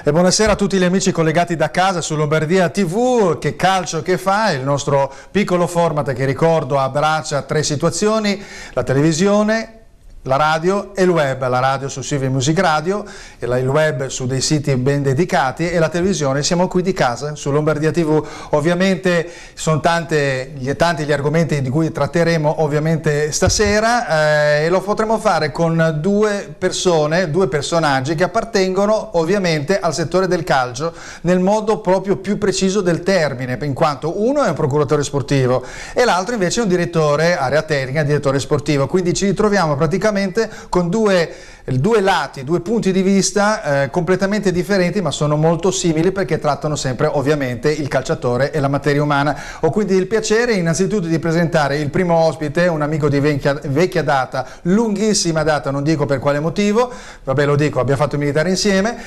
E buonasera a tutti gli amici collegati da casa su Lombardia TV. Che calcio che fa, il nostro piccolo format che ricordo abbraccia tre situazioni: la televisione, la radio e il web. La radio su Silvia Music Radio, il web su dei siti ben dedicati e la televisione siamo qui di casa su Lombardia TV. Ovviamente sono tanti gli argomenti di cui tratteremo ovviamente stasera e lo potremo fare con due personaggi che appartengono ovviamente al settore del calcio nel modo proprio più preciso del termine, in quanto uno è un procuratore sportivo e l'altro invece è un direttore area tecnica, direttore sportivo, quindi ci ritroviamo praticamente con due lati, due punti di vista completamente differenti, ma sono molto simili perché trattano sempre ovviamente il calciatore e la materia umana. Ho quindi il piacere innanzitutto di presentare il primo ospite, un amico di vecchia data, lunghissima data, non dico per quale motivo, vabbè lo dico, abbiamo fatto il militare insieme,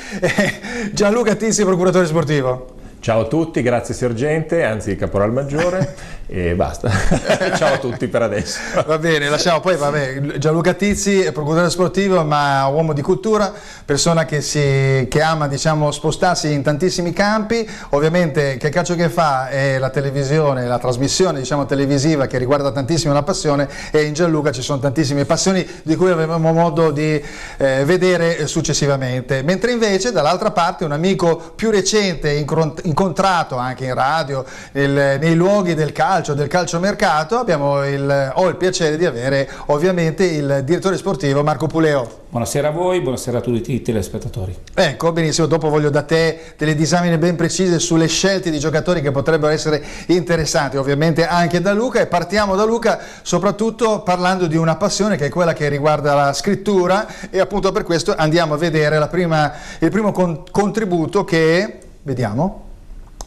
Gianluca Tizzi, procuratore sportivo. Ciao a tutti, grazie sergente, anzi caporal maggiore, e basta. Ciao a tutti per adesso. Va bene, lasciamo poi, Gianluca Tizzi è procuratore sportivo ma uomo di cultura, persona che ama, diciamo, spostarsi in tantissimi campi. Ovviamente che calcio che fa è la televisione, la trasmissione, diciamo, televisiva che riguarda tantissimo la passione, e in Gianluca ci sono tantissime passioni di cui avevamo modo di vedere successivamente. Mentre invece dall'altra parte un amico più recente, incontrato anche in radio, nei luoghi del calciomercato, ho il piacere di avere ovviamente il direttore sportivo Marco Puleo. Buonasera a voi, buonasera a tutti i telespettatori. Ecco, benissimo, dopo voglio da te delle disamine ben precise sulle scelte di giocatori che potrebbero essere interessanti, ovviamente anche da Luca, e partiamo da Luca soprattutto parlando di una passione che è quella che riguarda la scrittura, e appunto per questo andiamo a vedere il primo contributo che vediamo.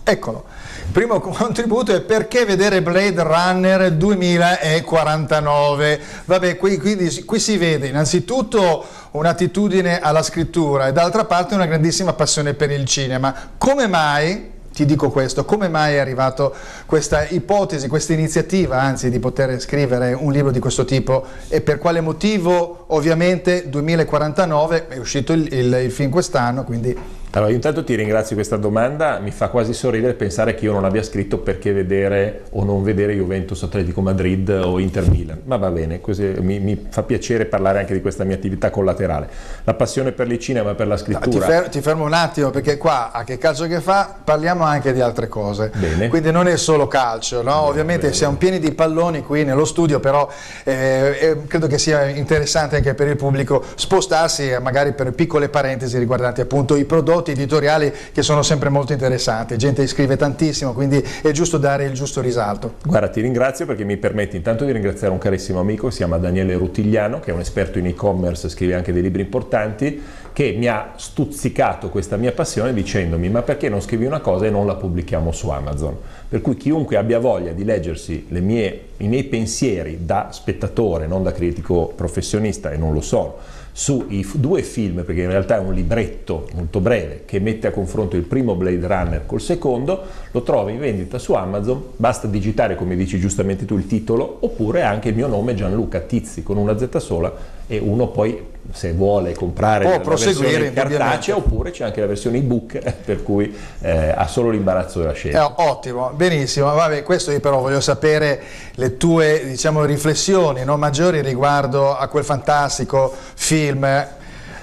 Eccolo, il primo contributo è perché vedere Blade Runner 2049. Vabbè, qui si vede innanzitutto un'attitudine alla scrittura e d'altra parte una grandissima passione per il cinema. Come mai, ti dico questo, come mai è arrivato questa ipotesi, questa iniziativa anzi di poter scrivere un libro di questo tipo, e per quale motivo? Ovviamente 2049, è uscito il film quest'anno, quindi... Allora, io intanto ti ringrazio di questa domanda, mi fa quasi sorridere pensare che io non abbia scritto perché vedere o non vedere Juventus Atletico Madrid o Inter Milan, ma va bene, così mi fa piacere parlare anche di questa mia attività collaterale. La passione per il cinema e per la scrittura... Ti fermo un attimo, perché qua a Che calcio che fa parliamo anche di altre cose. Bene. Quindi non è solo calcio, no? Bene, ovviamente bene. Siamo pieni di palloni qui nello studio, però credo che sia interessante anche per il pubblico spostarsi magari per piccole parentesi riguardanti appunto i prodotti editoriali che sono sempre molto interessanti. Gente scrive tantissimo, quindi è giusto dare il giusto risalto. Guarda, ti ringrazio perché mi permetti intanto di ringraziare un carissimo amico che si chiama Daniele Rutigliano, che è un esperto in e-commerce, scrive anche dei libri importanti, che mi ha stuzzicato questa mia passione dicendomi: ma perché non scrivi una cosa e non la pubblichiamo su Amazon? Per cui chiunque abbia voglia di leggersi i miei pensieri da spettatore, non da critico professionista, e non lo sono, sui due film, perché in realtà è un libretto molto breve che mette a confronto il primo Blade Runner col secondo, lo trovi in vendita su Amazon, basta digitare, come dici giustamente tu, il titolo, oppure anche il mio nome, Gianluca Tizzi, con una Z sola, e uno poi, se vuole comprare la versione cartacea, oppure c'è anche la versione ebook, per cui ha solo l'imbarazzo della scelta. Ottimo, benissimo. Vabbè, questo io però voglio sapere le tue, diciamo, riflessioni, no, maggiori riguardo a quel fantastico film.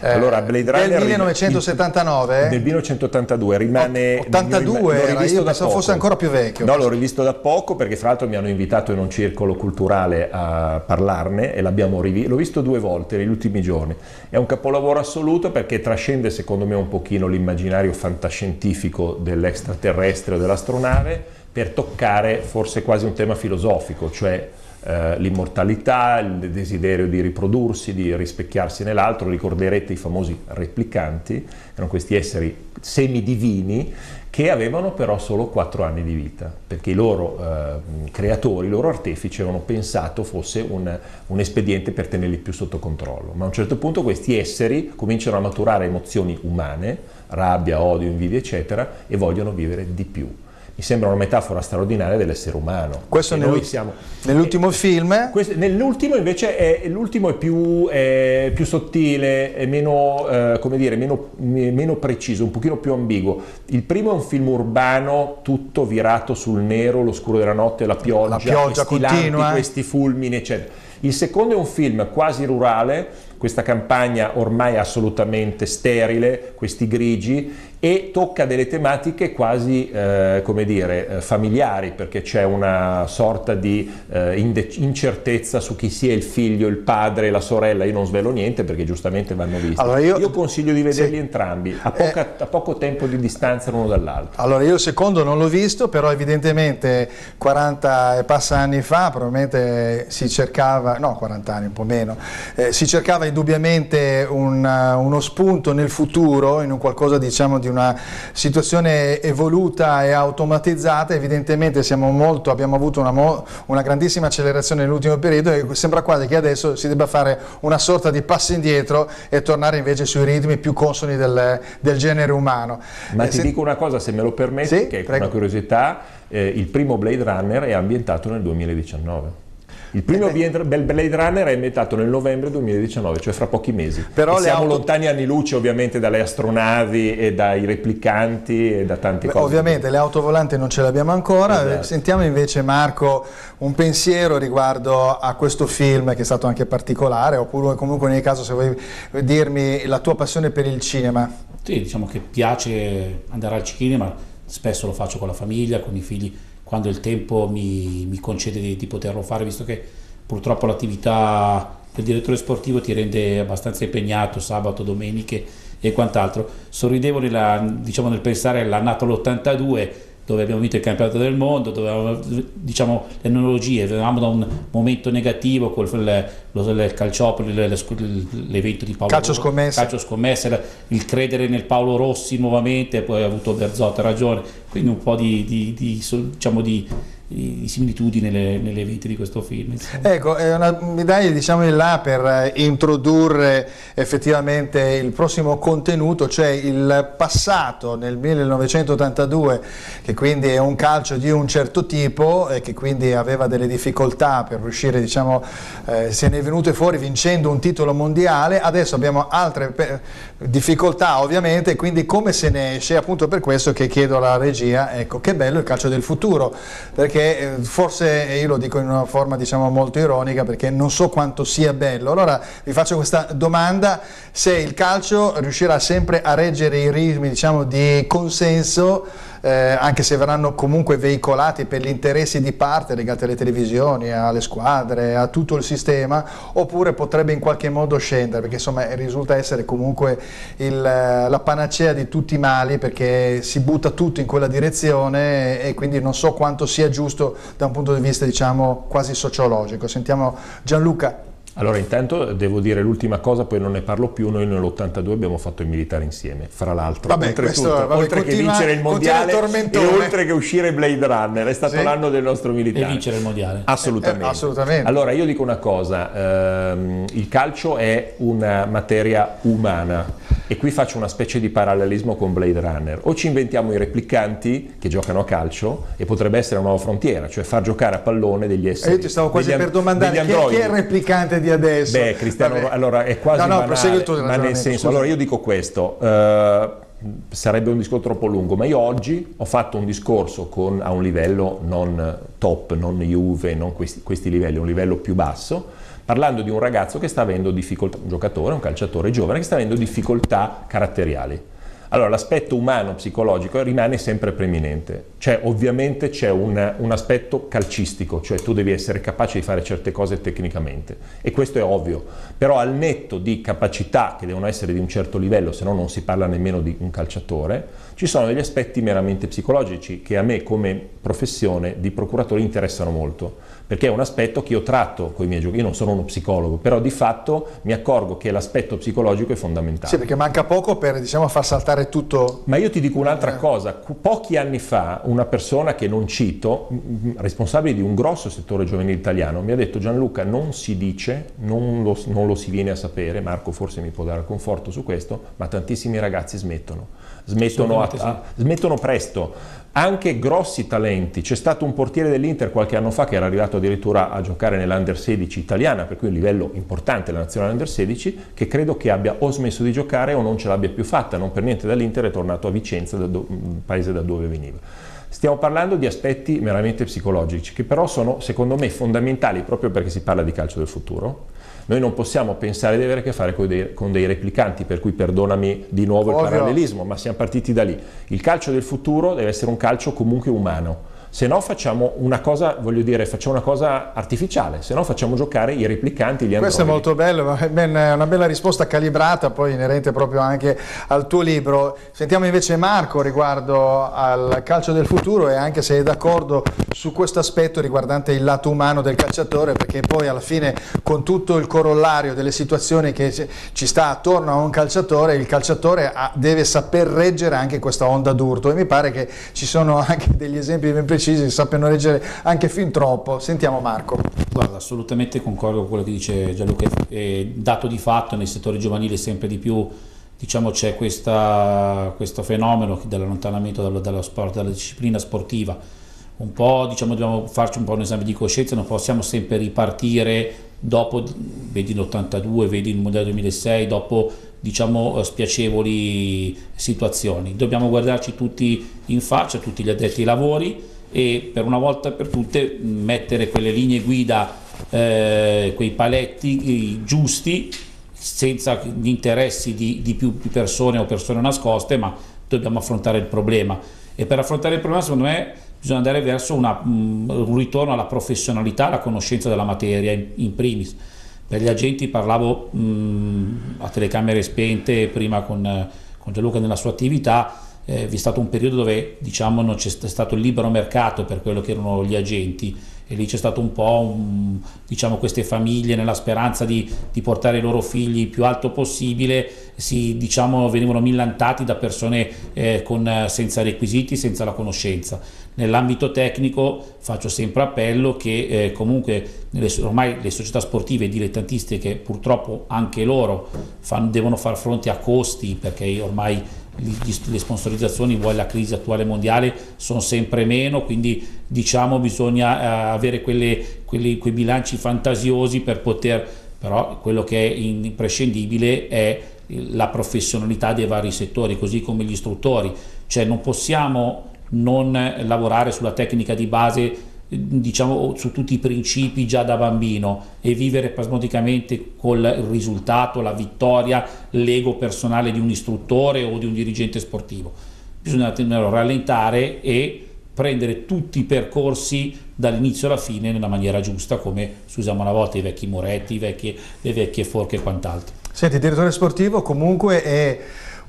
Allora, Blade Runner del 1979? Del 1982, rimane... 82 era, io pensavo fosse ancora più vecchio. No, l'ho rivisto da poco perché fra l'altro mi hanno invitato in un circolo culturale a parlarne e l'ho visto 2 volte negli ultimi giorni. È un capolavoro assoluto perché trascende secondo me un pochino l'immaginario fantascientifico dell'extraterrestre o dell'astronave per toccare forse quasi un tema filosofico, cioè l'immortalità, il desiderio di riprodursi, di rispecchiarsi nell'altro. Ricorderete i famosi replicanti, erano questi esseri semidivini che avevano però solo 4 anni di vita, perché i loro creatori, i loro artefici avevano pensato fosse un espediente per tenerli più sotto controllo, ma a un certo punto questi esseri cominciano a maturare emozioni umane, rabbia, odio, invidia eccetera, e vogliono vivere di più. mi sembra una metafora straordinaria dell'essere umano. Questo nell'ultimo film. Nell'ultimo invece è più sottile, è meno, come dire, meno preciso, un pochino più ambiguo. Il primo è un film urbano, tutto virato sul nero, l'oscuro della notte, la pioggia questi continua, lampi, questi fulmini, eccetera. Il secondo è un film quasi rurale, questa campagna ormai assolutamente sterile, questi grigi, e tocca delle tematiche quasi, come dire, familiari, perché c'è una sorta di incertezza su chi sia il figlio, il padre, la sorella. Io non svelo niente perché giustamente vanno visti. Allora io consiglio di vederli entrambi, a poco tempo di distanza l'uno dall'altro. Allora io il secondo non l'ho visto, però evidentemente 40 e passa anni fa probabilmente si cercava, no 40 anni un po' meno, si cercava indubbiamente uno spunto nel futuro, in un qualcosa diciamo di una situazione evoluta e automatizzata. Evidentemente abbiamo avuto una grandissima accelerazione nell'ultimo periodo e sembra quasi che adesso si debba fare una sorta di passo indietro e tornare invece sui ritmi più consoni del genere umano. Ma ti dico una cosa, se me lo permetti, sì, che è prego. una curiosità, il primo Blade Runner è ambientato nel 2019. Il primo Blade Runner è ambientato nel novembre 2019, cioè fra pochi mesi. Però siamo lontani anni luce ovviamente dalle astronavi e dai replicanti e da tante cose. Ovviamente le auto volanti non ce le abbiamo ancora. Esatto. Sentiamo invece, Marco, un pensiero riguardo a questo film che è stato anche particolare, oppure comunque nel caso se vuoi dirmi la tua passione per il cinema. Sì, diciamo che piace andare al cinema, spesso lo faccio con la famiglia, con i figli, quando il tempo mi concede di poterlo fare, visto che purtroppo l'attività del direttore sportivo ti rende abbastanza impegnato sabato, domeniche e quant'altro. Sorridevo nel pensare all'annata l'82, dove abbiamo vinto il campionato del mondo, dove avevamo, diciamo, le analogie, venivamo da un momento negativo con il calciopoli, l'evento di Paolo calcio scommesse, il credere nel Paolo Rossi nuovamente, poi ha avuto Berzotto ragione, quindi un po' di similitudini negli eventi di questo film. Insomma. Ecco, mi dai diciamo in là per introdurre effettivamente il prossimo contenuto, cioè il passato nel 1982, che quindi è un calcio di un certo tipo e che quindi aveva delle difficoltà per riuscire, diciamo, se ne è venute fuori vincendo un titolo mondiale. Adesso abbiamo altre difficoltà ovviamente, quindi come se ne esce? Appunto per questo che chiedo alla regia, ecco, che bello il calcio del futuro, perché forse io lo dico in una forma diciamo molto ironica, perché non so quanto sia bello. Allora vi faccio questa domanda: se il calcio riuscirà sempre a reggere i ritmi diciamo di consenso, anche se verranno comunque veicolati per gli interessi di parte legati alle televisioni, alle squadre, a tutto il sistema, oppure potrebbe in qualche modo scendere, perché insomma risulta essere comunque la panacea di tutti i mali, perché si butta tutto in quella direzione e quindi non so quanto sia giusto da un punto di vista diciamo quasi sociologico. Sentiamo Gianluca. Allora intanto devo dire l'ultima cosa, poi non ne parlo più. Noi nell'82 abbiamo fatto il militare insieme, fra l'altro, oltre che vincere il mondiale e oltre che uscire Blade Runner, è stato l'anno del nostro militare. E vincere il mondiale. Assolutamente. Assolutamente. Allora io dico una cosa, il calcio è una materia umana e qui faccio una specie di parallelismo con Blade Runner. O ci inventiamo i replicanti che giocano a calcio, e potrebbe essere una nuova frontiera, cioè far giocare a pallone degli esseri. Io ti stavo quasi per domandare chi è il replicante di adesso. Beh, Cristiano, allora è quasi banale, ma nel senso, allora io dico questo, sarebbe un discorso troppo lungo, ma io oggi ho fatto un discorso a un livello non top, non Juve, non questi livelli, un livello più basso, parlando di un ragazzo che sta avendo difficoltà, un giocatore, un calciatore giovane che sta avendo difficoltà caratteriali. Allora l'aspetto umano, psicologico rimane sempre preeminente, cioè ovviamente c'è un aspetto calcistico, cioè tu devi essere capace di fare certe cose tecnicamente, e questo è ovvio, però al netto di capacità che devono essere di un certo livello, se no non si parla nemmeno di un calciatore, ci sono degli aspetti meramente psicologici che a me come professione di procuratore interessano molto, perché è un aspetto che io tratto con i miei giochi. Io non sono uno psicologo, però di fatto mi accorgo che l'aspetto psicologico è fondamentale. Sì, perché manca poco per diciamo far saltare tutto. Ma io ti dico un'altra cosa, pochi anni fa una persona che non cito, responsabile di un grosso settore giovanile italiano, mi ha detto: Gianluca, non si dice, non lo si viene a sapere, Marco forse mi può dare conforto su questo, ma tantissimi ragazzi smettono presto, anche grossi talenti. C'è stato un portiere dell'Inter qualche anno fa che era arrivato addirittura a giocare nell'Under 16 italiana, per cui un livello importante la nazionale Under 16, che credo che abbia o smesso di giocare o non ce l'abbia più fatta, non per niente dall'Inter è tornato a Vicenza, paese da dove veniva. Stiamo parlando di aspetti meramente psicologici, che però sono secondo me fondamentali proprio perché si parla di calcio del futuro. Noi non possiamo pensare di avere a che fare con dei replicanti, per cui perdonami di nuovo il parallelismo, ma siamo partiti da lì. Il calcio del futuro deve essere un calcio comunque umano, se no facciamo una cosa, voglio dire, facciamo una cosa artificiale, se no facciamo giocare i replicanti, gli androidi. Questo è molto bello, è una bella risposta calibrata, poi inerente proprio anche al tuo libro. Sentiamo invece Marco riguardo al calcio del futuro e anche se è d'accordo su questo aspetto riguardante il lato umano del calciatore, perché poi alla fine con tutto il corollario delle situazioni che ci sta attorno a un calciatore, il calciatore deve saper reggere anche questa onda d'urto e mi pare che ci sono anche degli esempi ben precisi che sappiano reggere anche fin troppo. Sentiamo Marco. Guarda, assolutamente concordo con quello che dice Gianluca, è dato di fatto nei settori giovanili sempre di più, diciamo, c'è questo fenomeno dell'allontanamento dallo sport, dalla disciplina sportiva. Un po', diciamo, dobbiamo farci un po' un esame di coscienza, non possiamo sempre ripartire dopo, vedi l'82, vedi il mondiale 2006, dopo, diciamo, spiacevoli situazioni. Dobbiamo guardarci tutti in faccia, tutti gli addetti ai lavori, e per una volta per tutte mettere quelle linee guida, quei paletti giusti, senza gli interessi di più persone o persone nascoste, ma dobbiamo affrontare il problema. E per affrontare il problema, secondo me, bisogna andare verso un ritorno alla professionalità, alla conoscenza della materia in primis. Per gli agenti parlavo a telecamere spente prima con Gianluca nella sua attività. Vi è stato un periodo dove, diciamo, non c'è stato il libero mercato per quello che erano gli agenti, e lì c'è stato un po' diciamo, queste famiglie nella speranza di portare i loro figli il più alto possibile, diciamo, venivano millantati da persone senza requisiti, senza la conoscenza. Nell'ambito tecnico faccio sempre appello che comunque ormai le società sportive dilettantistiche, purtroppo anche loro devono far fronte a costi, perché ormai le sponsorizzazioni, vuoi la crisi attuale mondiale, sono sempre meno, quindi diciamo bisogna avere quei bilanci fantasiosi per poter, però quello che è imprescindibile è la professionalità dei vari settori, così come gli istruttori, cioè non possiamo non lavorare sulla tecnica di base, diciamo, su tutti i principi già da bambino, e vivere spasmodicamente col risultato, la vittoria, l'ego personale di un istruttore o di un dirigente sportivo. Bisogna rallentare e prendere tutti i percorsi dall'inizio alla fine nella maniera giusta, come si usava una volta, i vecchi Moretti, le vecchie Forche e quant'altro. Senti, il direttore sportivo comunque è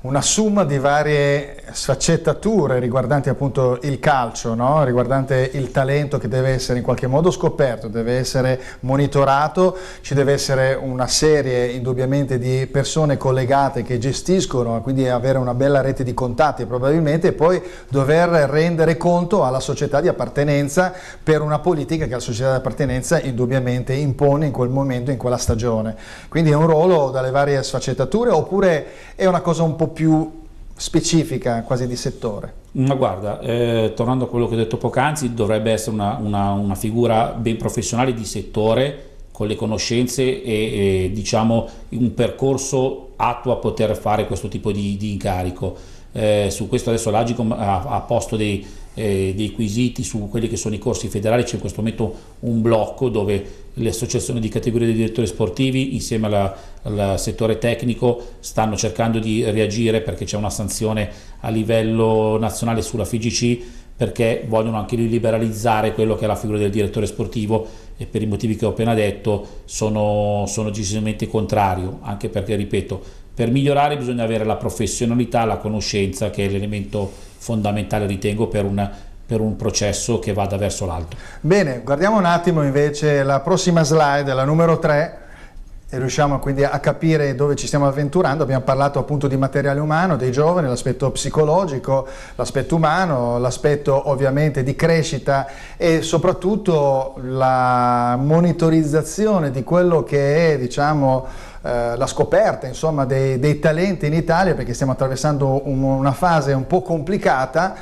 una somma di varie sfaccettature riguardanti appunto il calcio, no? Riguardante il talento che deve essere in qualche modo scoperto, deve essere monitorato, ci deve essere una serie indubbiamente di persone collegate che gestiscono, quindi avere una bella rete di contatti probabilmente, e poi dover rendere conto alla società di appartenenza per una politica che la società di appartenenza indubbiamente impone in quel momento, in quella stagione. Quindi è un ruolo dalle varie sfaccettature, oppure è una cosa un po' più specifica, quasi di settore? Ma guarda, tornando a quello che ho detto poc'anzi, dovrebbe essere una figura ben professionale di settore, con le conoscenze e diciamo un percorso atto a poter fare questo tipo di incarico. Su questo adesso l'Agicom ha posto dei quesiti su quelli che sono i corsi federali. C'è in questo momento un blocco dove le associazioni di categoria dei direttori sportivi insieme al settore tecnico stanno cercando di reagire, perché c'è una sanzione a livello nazionale sulla FIGC, perché vogliono anche liberalizzare quello che è la figura del direttore sportivo, e per i motivi che ho appena detto sono decisamente contrario, anche perché, ripeto, per migliorare bisogna avere la professionalità, la conoscenza, che è l'elemento fondamentale, ritengo, per un processo che vada verso l'alto. Bene, guardiamo un attimo invece la prossima slide, la numero 3, e riusciamo quindi a capire dove ci stiamo avventurando. Abbiamo parlato appunto di materiale umano, dei giovani, l'aspetto psicologico, l'aspetto umano, l'aspetto ovviamente di crescita e soprattutto la monitorizzazione di quello che è, diciamo, la scoperta insomma dei talenti in Italia, perché stiamo attraversando una fase un po' complicata,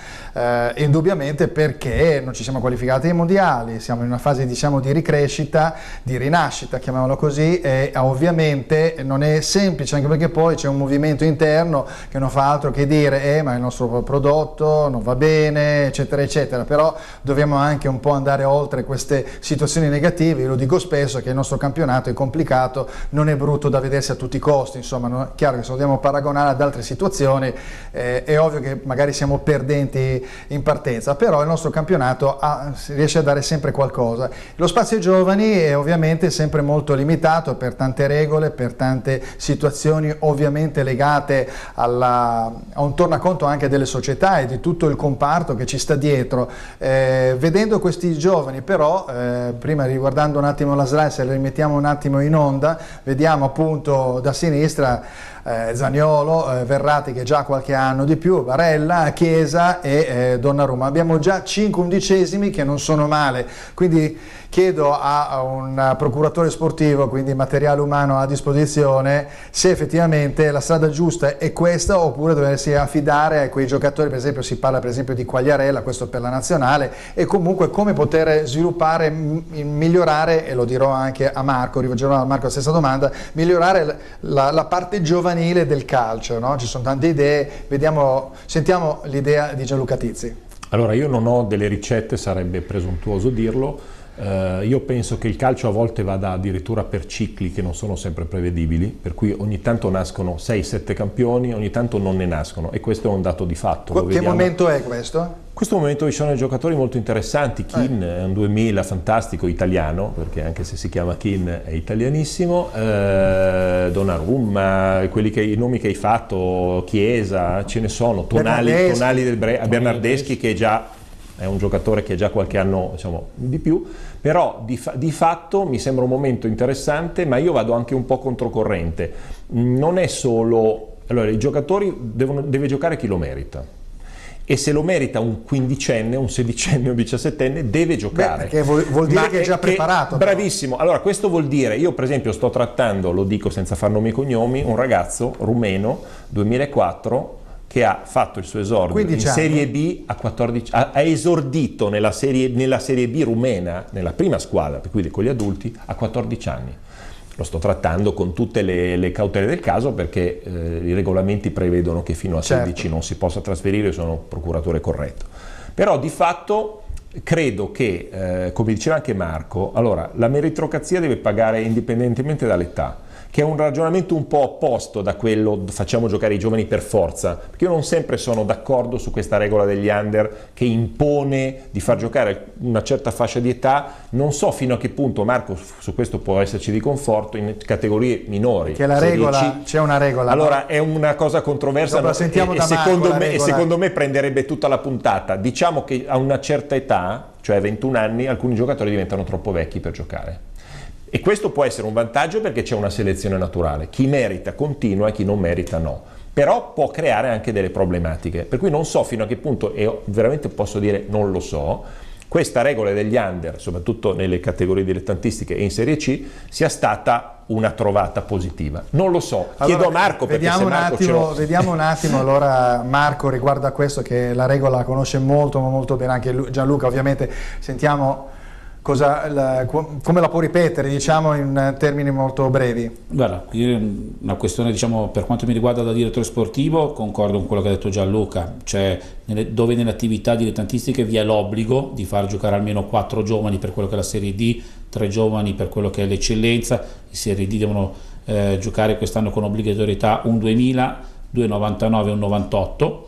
indubbiamente perché non ci siamo qualificati ai mondiali, siamo in una fase diciamo di ricrescita, di rinascita, chiamiamolo così, e ovviamente non è semplice, anche perché poi c'è un movimento interno che non fa altro che dire ma il nostro prodotto non va bene, eccetera eccetera, però dobbiamo anche un po' andare oltre queste situazioni negative. Io lo dico spesso che il nostro campionato è complicato, non è brutto da vedersi a tutti i costi, insomma, è chiaro che se lo dobbiamo paragonare ad altre situazioni è ovvio che magari siamo perdenti in partenza, però il nostro campionato riesce a dare sempre qualcosa. Lo spazio ai giovani è ovviamente sempre molto limitato per tante regole, per tante situazioni ovviamente legate a un tornaconto anche delle società e di tutto il comparto che ci sta dietro. Vedendo questi giovani però, prima riguardando un attimo la slide, se le rimettiamo un attimo in onda, vediamo appunto da sinistra Zaniolo, Verratti che già qualche anno di più, Barella, Chiesa e Donnarumma. Abbiamo già 5 undicesimi che non sono male, quindi chiedo a un procuratore sportivo, quindi materiale umano a disposizione, se effettivamente la strada giusta è questa oppure doversi affidare a quei giocatori, per esempio si parla per esempio di Quagliarella, questo per la nazionale, e comunque come poter sviluppare, migliorare, e lo dirò anche a Marco, rivolgerò a Marco la stessa domanda, migliorare la parte giovanile del calcio, no? Ci sono tante idee, sentiamo l'idea di Gianluca Tizzi. Allora, io non ho delle ricette, sarebbe presuntuoso dirlo. Io penso che il calcio a volte vada addirittura per cicli che non sono sempre prevedibili, per cui ogni tanto nascono 6-7 campioni, ogni tanto non ne nascono, e questo è un dato di fatto. Che momento è questo? In questo momento ci sono giocatori molto interessanti. Keane è un 2000 fantastico, italiano, perché anche se si chiama Keane è italianissimo, Donnarumma, i nomi che hai fatto, Chiesa, ce ne sono, Tonali del Bernardeschi che già è un giocatore che ha già qualche anno, diciamo, di più, però di fatto mi sembra un momento interessante, ma io vado anche un po' controcorrente. Non è solo... Allora, i giocatori deve giocare chi lo merita. E se lo merita un quindicenne, un sedicenne, un diciassettenne, deve giocare. Perché vuol dire che è già preparato. Bravissimo. Allora, questo vuol dire, io per esempio sto trattando, lo dico senza far nomi e cognomi, un ragazzo rumeno, 2004, che ha fatto il suo esordio in Serie B a 14, ha esordito nella serie B rumena, nella prima squadra, per cui con gli adulti, a 14 anni. Lo sto trattando con tutte le cautele del caso, perché i regolamenti prevedono che fino a 16 non si possa trasferire, io sono procuratore corretto. Però di fatto credo che, come diceva anche Marco, allora la meritocrazia deve pagare indipendentemente dall'età, che è un ragionamento un po' opposto da quello facciamo giocare i giovani per forza, perché io non sempre sono d'accordo su questa regola degli under che impone di far giocare una certa fascia di età. Non so fino a che punto, Marco, su questo può esserci di conforto, in categorie minori. Che la regola, c'è una regola. Allora, no? È una cosa controversa e secondo me prenderebbe tutta la puntata. Diciamo che a una certa età, cioè 21 anni, alcuni giocatori diventano troppo vecchi per giocare. E questo può essere un vantaggio perché c'è una selezione naturale. Chi merita continua e chi non merita no. Però può creare anche delle problematiche. Per cui non so fino a che punto, e veramente posso dire non lo so, questa regola degli under, soprattutto nelle categorie dilettantistiche e in Serie C, sia stata una trovata positiva. Non lo so. Chiedo a Marco, perché se Marco vediamo un attimo allora Marco riguardo a questo, che la regola la conosce molto bene, anche Gianluca ovviamente. Sentiamo come la può ripetere, diciamo, in termini molto brevi. Guarda, qui è una questione, diciamo, per quanto mi riguarda da direttore sportivo, concordo con quello che ha detto Gianluca, cioè dove nelle attività dilettantistiche vi è l'obbligo di far giocare almeno 4 giovani per quello che è la Serie D, 3 giovani per quello che è l'eccellenza. I Serie D devono giocare quest'anno con obbligatorietà un 2000, 2,99 e un 98.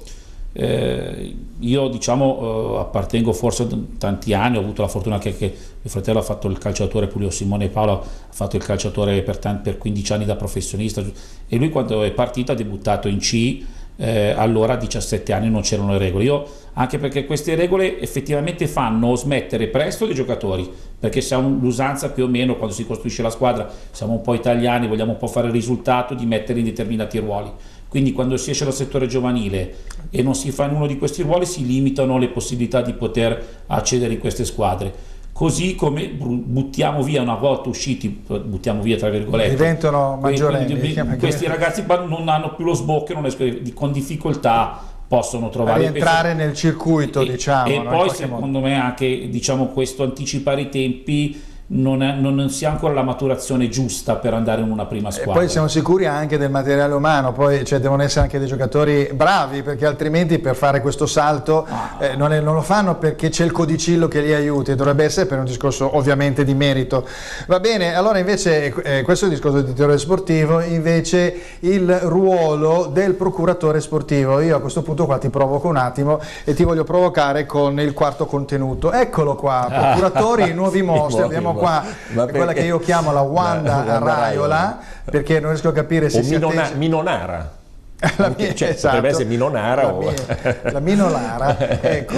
Io diciamo appartengo forse da tanti anni, ho avuto la fortuna che mio fratello ha fatto il calciatore, Pulio Simone Paolo ha fatto il calciatore per 15 anni da professionista, e lui quando è partito ha debuttato in C, allora a 17 anni non c'erano le regole. Anche perché queste regole effettivamente fanno smettere presto dei giocatori, perché siamo l'usanza più o meno quando si costruisce la squadra, siamo un po' italiani, vogliamo un po' fare il risultato di mettere in determinati ruoli. Quindi quando si esce dal settore giovanile e non si fa in uno di questi ruoli, si limitano le possibilità di poter accedere in queste squadre. così come buttiamo via, una volta usciti, buttiamo via tra virgolette, diventano maggiorenni. Questi ragazzi non hanno più lo sbocco, con difficoltà possono trovare rientrare nel circuito, diciamo. E poi secondo me anche, diciamo, questo anticipare i tempi non si ha ancora la maturazione giusta per andare in una prima squadra. E poi siamo sicuri anche del materiale umano, poi devono essere anche dei giocatori bravi, perché altrimenti per fare questo salto non lo fanno perché c'è il codicillo che li aiuti, dovrebbe essere per un discorso ovviamente di merito. Va bene, allora invece questo è il discorso di direttore sportivo, invece il ruolo del procuratore sportivo. Io a questo punto qua ti provoco un attimo e ti voglio provocare con il quarto contenuto. Eccolo qua, procuratori, nuovi mostri, abbiamo qua quella che io chiamo la Wanda Raiola, perché non riesco a capire se Minonara. Esatto. Potrebbe essere Minonara la Minolara, ecco.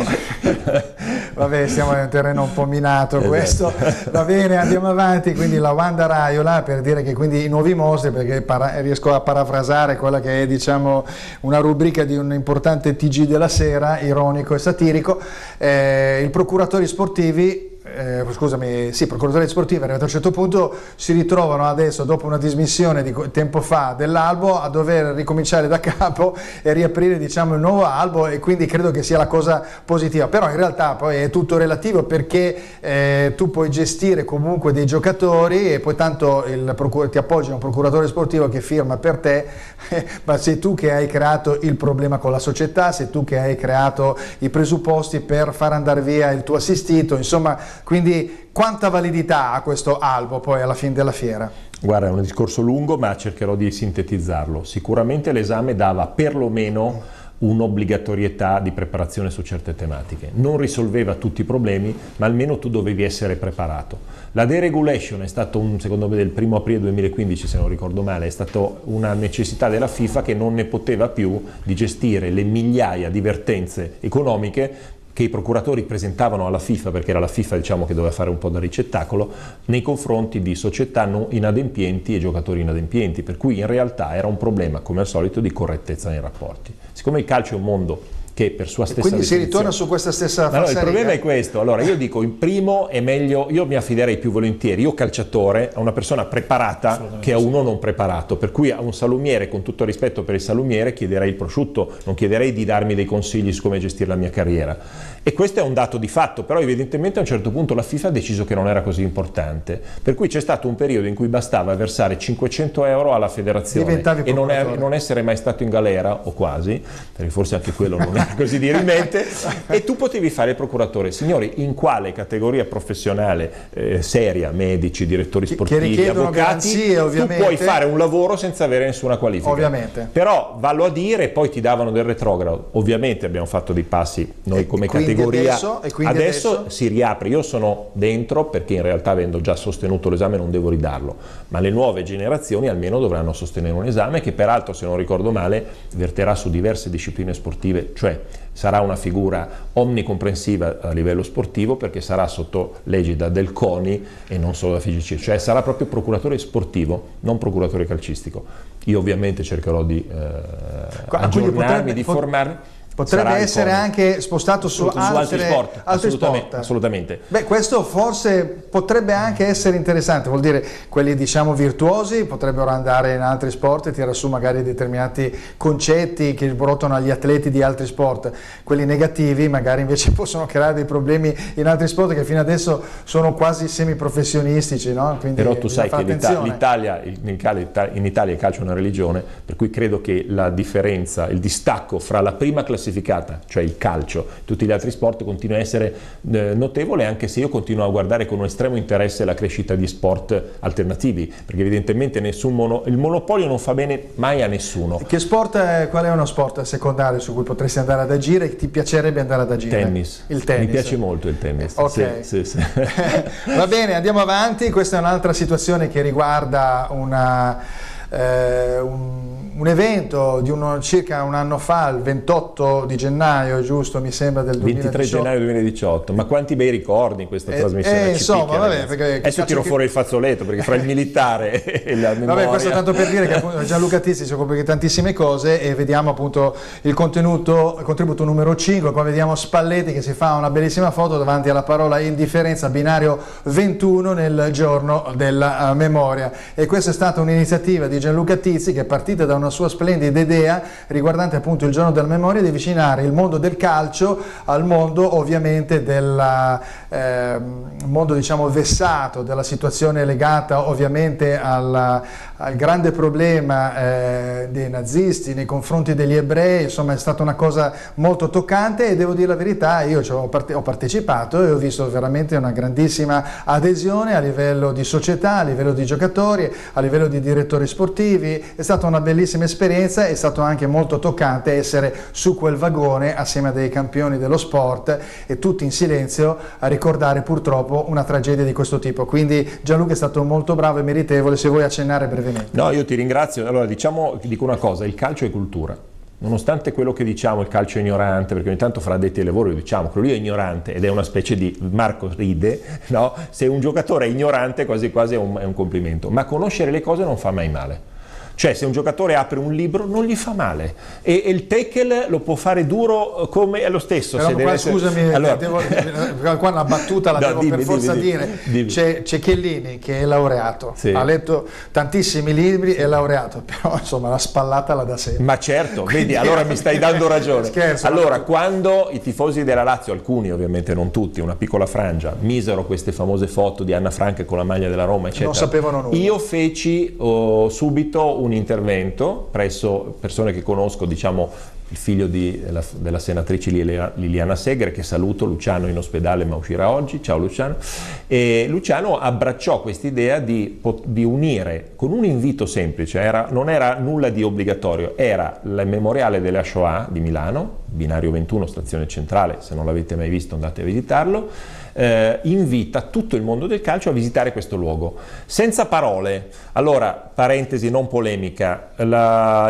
Vabbè, siamo in un terreno un po' minato questo. Va bene, andiamo avanti. Quindi la Wanda Raiola, per dire che quindi i nuovi mostri, perché riesco a parafrasare quella che è, diciamo, una rubrica di un importante TG della sera, ironico e satirico. I procuratori sportivi procuratori sportivi arrivati a un certo punto si ritrovano adesso, dopo una dismissione di tempo fa dell'albo, a dover ricominciare da capo e riaprire, diciamo, il nuovo albo, e quindi credo che sia la cosa positiva. Però in realtà poi è tutto relativo, perché tu puoi gestire comunque dei giocatori e poi tanto ti appoggi a un procuratore sportivo che firma per te, ma sei tu che hai creato il problema con la società, sei tu che hai creato i presupposti per far andare via il tuo assistito, insomma. Quindi quanta validità ha questo albo poi alla fine della fiera? Guarda, è un discorso lungo, ma cercherò di sintetizzarlo. Sicuramente l'esame dava perlomeno un'obbligatorietà di preparazione su certe tematiche. Non risolveva tutti i problemi, ma almeno tu dovevi essere preparato. La deregulation è stato, secondo me, del 1° aprile 2015, se non ricordo male, è stata una necessità della FIFA che non ne poteva più di gestire le migliaia di vertenze economiche che i procuratori presentavano alla FIFA, perché era la FIFA, diciamo, che doveva fare un po' da ricettacolo, nei confronti di società inadempienti e giocatori inadempienti, per cui in realtà era un problema, come al solito, di correttezza nei rapporti. Siccome il calcio è un mondo che per sua stessa quindi si ritorna su questa stessa falsariga. Il problema è questo. Allora io dico, in primo è meglio, io mi affiderei più volentieri, io calciatore, a una persona preparata che a uno non preparato, per cui a un salumiere, con tutto rispetto per il salumiere, chiederei il prosciutto, non chiederei di darmi dei consigli su come gestire la mia carriera. E questo è un dato di fatto, però evidentemente a un certo punto la FIFA ha deciso che non era così importante, per cui c'è stato un periodo in cui bastava versare 500 euro alla federazione e non essere mai stato in galera, o quasi, perché forse anche quello non è così dirimente, e tu potevi fare il procuratore. Signori, in quale categoria professionale seria, medici, direttori sportivi, avvocati, tu puoi fare un lavoro senza avere nessuna qualifica. Ovviamente. Però vallo a dire, poi ti davano del retrogrado. Ovviamente abbiamo fatto dei passi noi come categoria. Adesso si riapre. Io sono dentro perché in realtà, avendo già sostenuto l'esame, non devo ridarlo, ma le nuove generazioni almeno dovranno sostenere un esame che peraltro, se non ricordo male, verterà su diverse discipline sportive, cioè sarà una figura omnicomprensiva a livello sportivo, perché sarà sotto l'egida del CONI e non solo da FIGC, cioè sarà proprio procuratore sportivo, non procuratore calcistico. Io ovviamente cercherò di aggiornarmi, di formarmi. Potrebbe essere anche spostato su altri sport. Assolutamente. Beh, questo forse potrebbe anche essere interessante, vuol dire quelli, diciamo, virtuosi potrebbero andare in altri sport e tirare su magari determinati concetti che ruotano agli atleti di altri sport. Quelli negativi magari invece possono creare dei problemi in altri sport che fino adesso sono quasi semiprofessionistici, no? Quindi però tu sai che in Italia il calcio è una religione, per cui credo che la differenza, il distacco fra la prima classificata, cioè il calcio, tutti gli altri sport, continua a essere notevole, anche se io continuo a guardare con un estremo interesse la crescita di sport alternativi, perché evidentemente il monopolio non fa bene mai a nessuno. Che sport, qual è uno sport secondario su cui potresti andare ad agire e che ti piacerebbe andare ad agire? Tennis. Il tennis. Mi piace molto il tennis. Ok. Sì. Va bene, andiamo avanti. Questa è un'altra situazione che riguarda un evento di circa un anno fa, il 28 di gennaio, giusto, mi sembra, del 2018. 23 gennaio 2018, ma quanti bei ricordi in questa trasmissione? Insomma, vabbè, perché adesso tiro fuori il fazzoletto, perché fra il militare e la memoria... Vabbè, questo tanto per dire che appunto Gianluca Tizzi si occupa di tantissime cose, e vediamo appunto il contributo numero 5, qua vediamo Spalletti che si fa una bellissima foto davanti alla parola indifferenza, binario 21 nel giorno della memoria. E questa è stata un'iniziativa di Gianluca Tizzi che è partita da una sua splendida idea riguardante appunto il giorno della memoria, di avvicinare il mondo del calcio al mondo ovviamente del mondo, diciamo, vessato della situazione legata ovviamente al grande problema dei nazisti nei confronti degli ebrei. Insomma, è stata una cosa molto toccante, e devo dire la verità, io ho partecipato e ho visto veramente una grandissima adesione a livello di società, a livello di giocatori, a livello di direttori sportivi. È stata una bellissima esperienza, è stato anche molto toccante essere su quel vagone assieme a dei campioni dello sport, e tutti in silenzio a ricordare purtroppo una tragedia di questo tipo. Quindi Gianluca è stato molto bravo e meritevole. Se vuoi accennare brevemente. No, io ti ringrazio. Allora, dico una cosa: il calcio è cultura. Nonostante quello che diciamo, il calcio è ignorante, perché ogni tanto fra addetti ai lavori lo diciamo, quello lì è ignorante, ed è una specie di Marco ride, no? Se un giocatore è ignorante quasi quasi è un complimento, ma conoscere le cose non fa mai male. Cioè, se un giocatore apre un libro non gli fa male, e il tackle lo può fare duro come è lo stesso. Però se deve scusami, allora... qua una battuta la devo dimmi, per forza dire. C'è Chiellini che è laureato, sì, ha letto tantissimi libri, è laureato, però insomma la spallata la dà sempre. Ma certo, quindi, vedi, allora mi stai dando ragione. Scherzo, allora, quando i tifosi della Lazio, alcuni ovviamente, non tutti, una piccola frangia, misero queste famose foto di Anna Frank con la maglia della Roma, eccetera, non sapevano nulla. Io feci subito un intervento presso persone che conosco, diciamo il figlio della senatrice Liliana Segre, che saluto, Luciano in ospedale ma uscirà oggi, ciao Luciano, e Luciano abbracciò quest'idea di unire con un invito semplice, non era nulla di obbligatorio, era il memoriale della Shoah di Milano, binario 21, stazione centrale, se non l'avete mai visto andate a visitarlo. Invita tutto il mondo del calcio a visitare questo luogo, senza parole. Allora, parentesi non polemica,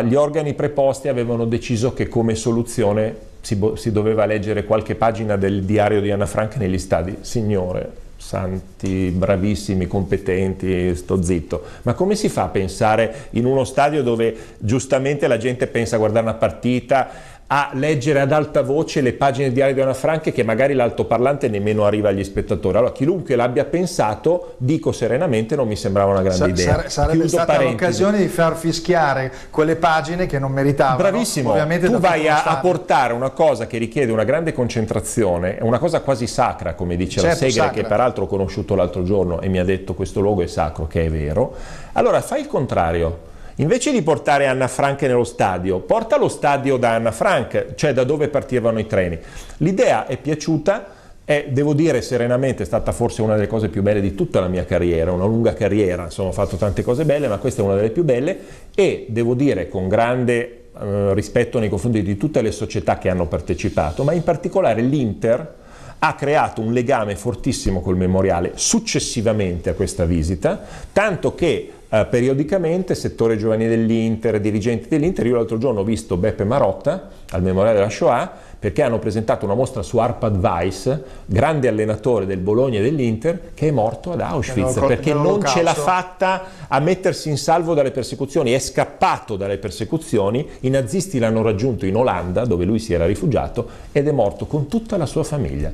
gli organi preposti avevano deciso che come soluzione si doveva leggere qualche pagina del diario di Anna Frank negli stadi. Signore santi, bravissimi, competenti, sto zitto, ma come si fa a pensare in uno stadio dove giustamente la gente pensa a guardare una partita, a leggere ad alta voce le pagine del diario di Anna Frank, che magari l'altoparlante nemmeno arriva agli spettatori? Allora, chiunque l'abbia pensato, dico serenamente, non mi sembrava una grande idea. Sarebbe stata l'occasione di far fischiare quelle pagine che non meritavano. Bravissimo, ovviamente tu vai a portare una cosa che richiede una grande concentrazione, è una cosa quasi sacra, come dice la Segre, sacra, che peraltro ho conosciuto l'altro giorno e mi ha detto questo luogo è sacro, che è vero. Allora fai il contrario. Invece di portare Anna Frank nello stadio, porta lo stadio da Anna Frank, cioè da dove partivano i treni. L'idea è piaciuta, devo dire serenamente, è stata forse una delle cose più belle di tutta la mia carriera, una lunga carriera, insomma ho fatto tante cose belle, ma questa è una delle più belle, e devo dire con grande rispetto nei confronti di tutte le società che hanno partecipato, ma in particolare l'Inter ha creato un legame fortissimo col memoriale successivamente a questa visita, tanto che periodicamente settore giovanile dell'Inter, dirigenti dell'Inter, io l'altro giorno ho visto Beppe Marotta al memoriale della Shoah, perché hanno presentato una mostra su Arpad Weiss, grande allenatore del Bologna e dell'Inter, che è morto ad Auschwitz perché non ce l'ha fatta a mettersi in salvo dalle persecuzioni, è scappato dalle persecuzioni, i nazisti l'hanno raggiunto in Olanda dove lui si era rifugiato ed è morto con tutta la sua famiglia.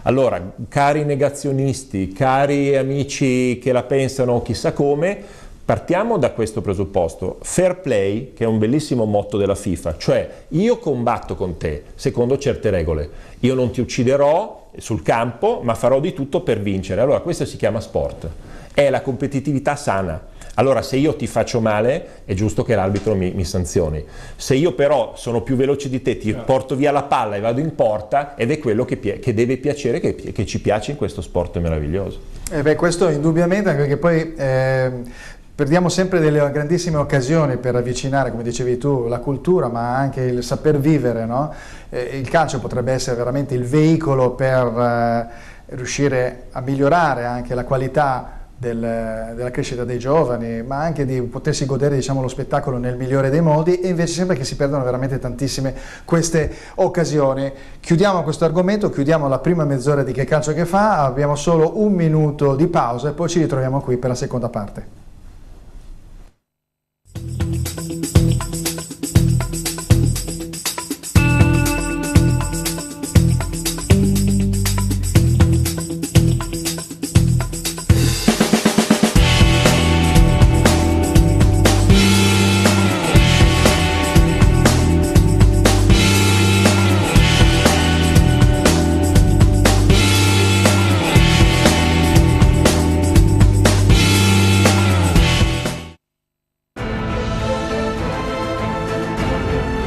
Allora, cari negazionisti, cari amici che la pensano chissà come, partiamo da questo presupposto: fair play, che è un bellissimo motto della FIFA, cioè io combatto con te secondo certe regole, io non ti ucciderò sul campo ma farò di tutto per vincere. Allora questo si chiama sport, è la competitività sana. Allora se io ti faccio male è giusto che l'arbitro mi sanzioni, se io però sono più veloce di te, ti porto via la palla e vado in porta, ed è quello che deve piacere, che ci piace in questo sport meraviglioso. Questo indubbiamente, anche perché poi perdiamo sempre delle grandissime occasioni per avvicinare, come dicevi tu, la cultura, ma anche il saper vivere, no? Il calcio potrebbe essere veramente il veicolo per riuscire a migliorare anche la qualità della crescita dei giovani, ma anche di potersi godere, diciamo, lo spettacolo nel migliore dei modi, e invece sembra che si perdano veramente tantissime queste occasioni. Chiudiamo questo argomento, chiudiamo la prima mezz'ora di Che calcio che fa, abbiamo solo un minuto di pausa e poi ci ritroviamo qui per la seconda parte.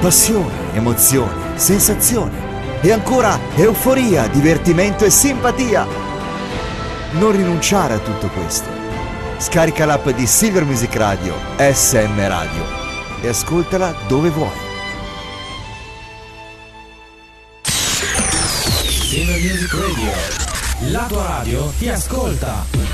Passione, emozione, sensazione e ancora euforia, divertimento e simpatia. Non rinunciare a tutto questo. Scarica l'app di Silver Music Radio, SM Radio, e ascoltala dove vuoi. Silver Music Radio, la tua radio ti ascolta.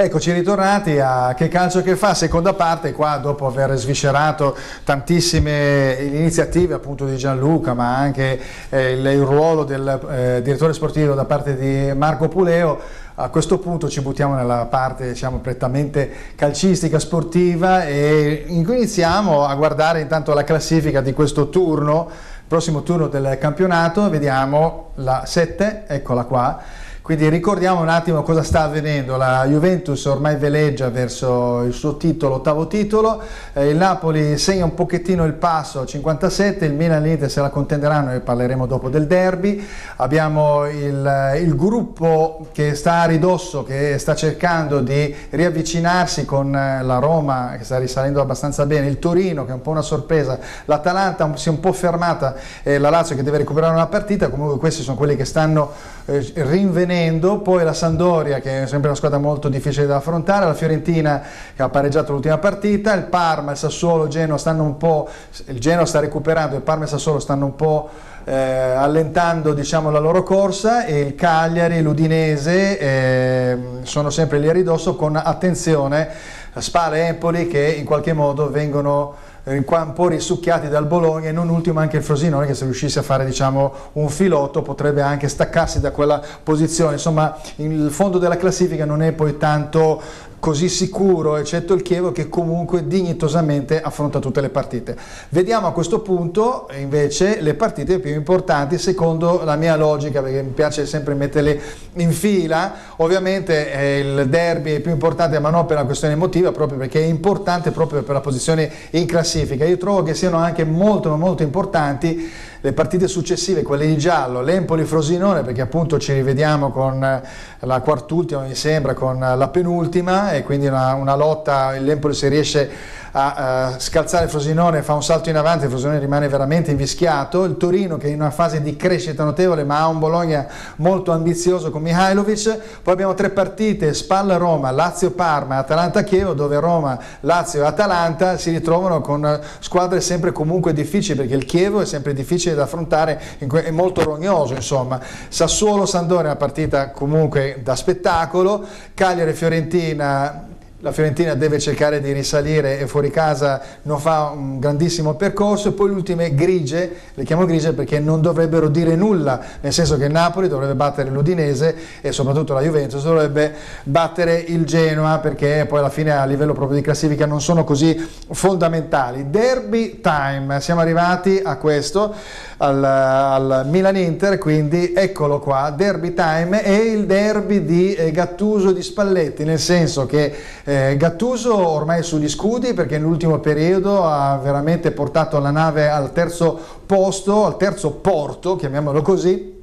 Eccoci ritornati a Che calcio che fa, seconda parte, qua dopo aver sviscerato tantissime iniziative appunto di Gianluca, ma anche il ruolo del direttore sportivo da parte di Marco Puleo. A questo punto ci buttiamo nella parte, diciamo, prettamente calcistica, sportiva, e iniziamo a guardare intanto la classifica di questo turno, prossimo turno del campionato. Vediamo la 7, eccola qua. Quindi ricordiamo un attimo cosa sta avvenendo. La Juventus ormai veleggia verso il suo titolo, ottavo titolo, il Napoli segna un pochettino il passo a 57, il Milan e l'Inter se la contenderanno, e parleremo dopo del derby. Abbiamo il gruppo che sta a ridosso, che sta cercando di riavvicinarsi con la Roma, che sta risalendo abbastanza bene, il Torino che è un po' una sorpresa, l'Atalanta si è un po' fermata, la Lazio che deve recuperare una partita. Comunque questi sono quelli che stanno rinvenendo. Poi la Sampdoria, che è sempre una squadra molto difficile da affrontare, la Fiorentina che ha pareggiato l'ultima partita, il Parma, il Sassuolo, il Genoa stanno un po', il Genoa sta recuperando, il Parma e il Sassuolo stanno un po' allentando, diciamo, la loro corsa, e il Cagliari, l'Udinese sono sempre lì a ridosso, con attenzione Spal e Empoli che in qualche modo vengono un po' risucchiati dal Bologna, e non ultimo anche il Frosinone che, se riuscisse a fare, diciamo, un filotto, potrebbe anche staccarsi da quella posizione. Insomma, il fondo della classifica non è poi tanto così sicuro, eccetto il Chievo che comunque dignitosamente affronta tutte le partite. Vediamo a questo punto invece le partite più importanti secondo la mia logica, perché mi piace sempre metterle in fila. Ovviamente il derby è più importante, ma non per una questione emotiva, proprio perché è importante proprio per la posizione in classifica. Io trovo che siano anche molto molto importanti le partite successive, quelle di giallo, l'Empoli-Frosinone, perché appunto ci rivediamo con la quartultima, mi sembra, con la penultima, e quindi una lotta. L'Empoli, se riesce a scalzare il Frosinone, fa un salto in avanti, il Frosinone rimane veramente invischiato. Il Torino che è in una fase di crescita notevole, ma ha un Bologna molto ambizioso con Mihajlovic. Poi abbiamo tre partite: Spal-Roma, Lazio-Parma e Atalanta-Chievo, dove Roma, Lazio e Atalanta si ritrovano con squadre sempre comunque difficili, perché il Chievo è sempre difficile da affrontare, è molto rognoso, insomma. Sassuolo-Sampdoria è una partita comunque da spettacolo. Cagliari-Fiorentina, la Fiorentina deve cercare di risalire e fuori casa non fa un grandissimo percorso. E poi le ultime grigie, le chiamo grigie perché non dovrebbero dire nulla, nel senso che il Napoli dovrebbe battere l'Udinese e soprattutto la Juventus dovrebbe battere il Genoa, perché poi alla fine a livello proprio di classifica non sono così fondamentali. Derby time, siamo arrivati a questo, al Milan-Inter, quindi eccolo qua, derby time, e il derby di Gattuso di Spalletti, nel senso che Gattuso ormai è sugli scudi, perché nell'ultimo periodo ha veramente portato la nave al terzo posto, al terzo porto, chiamiamolo così,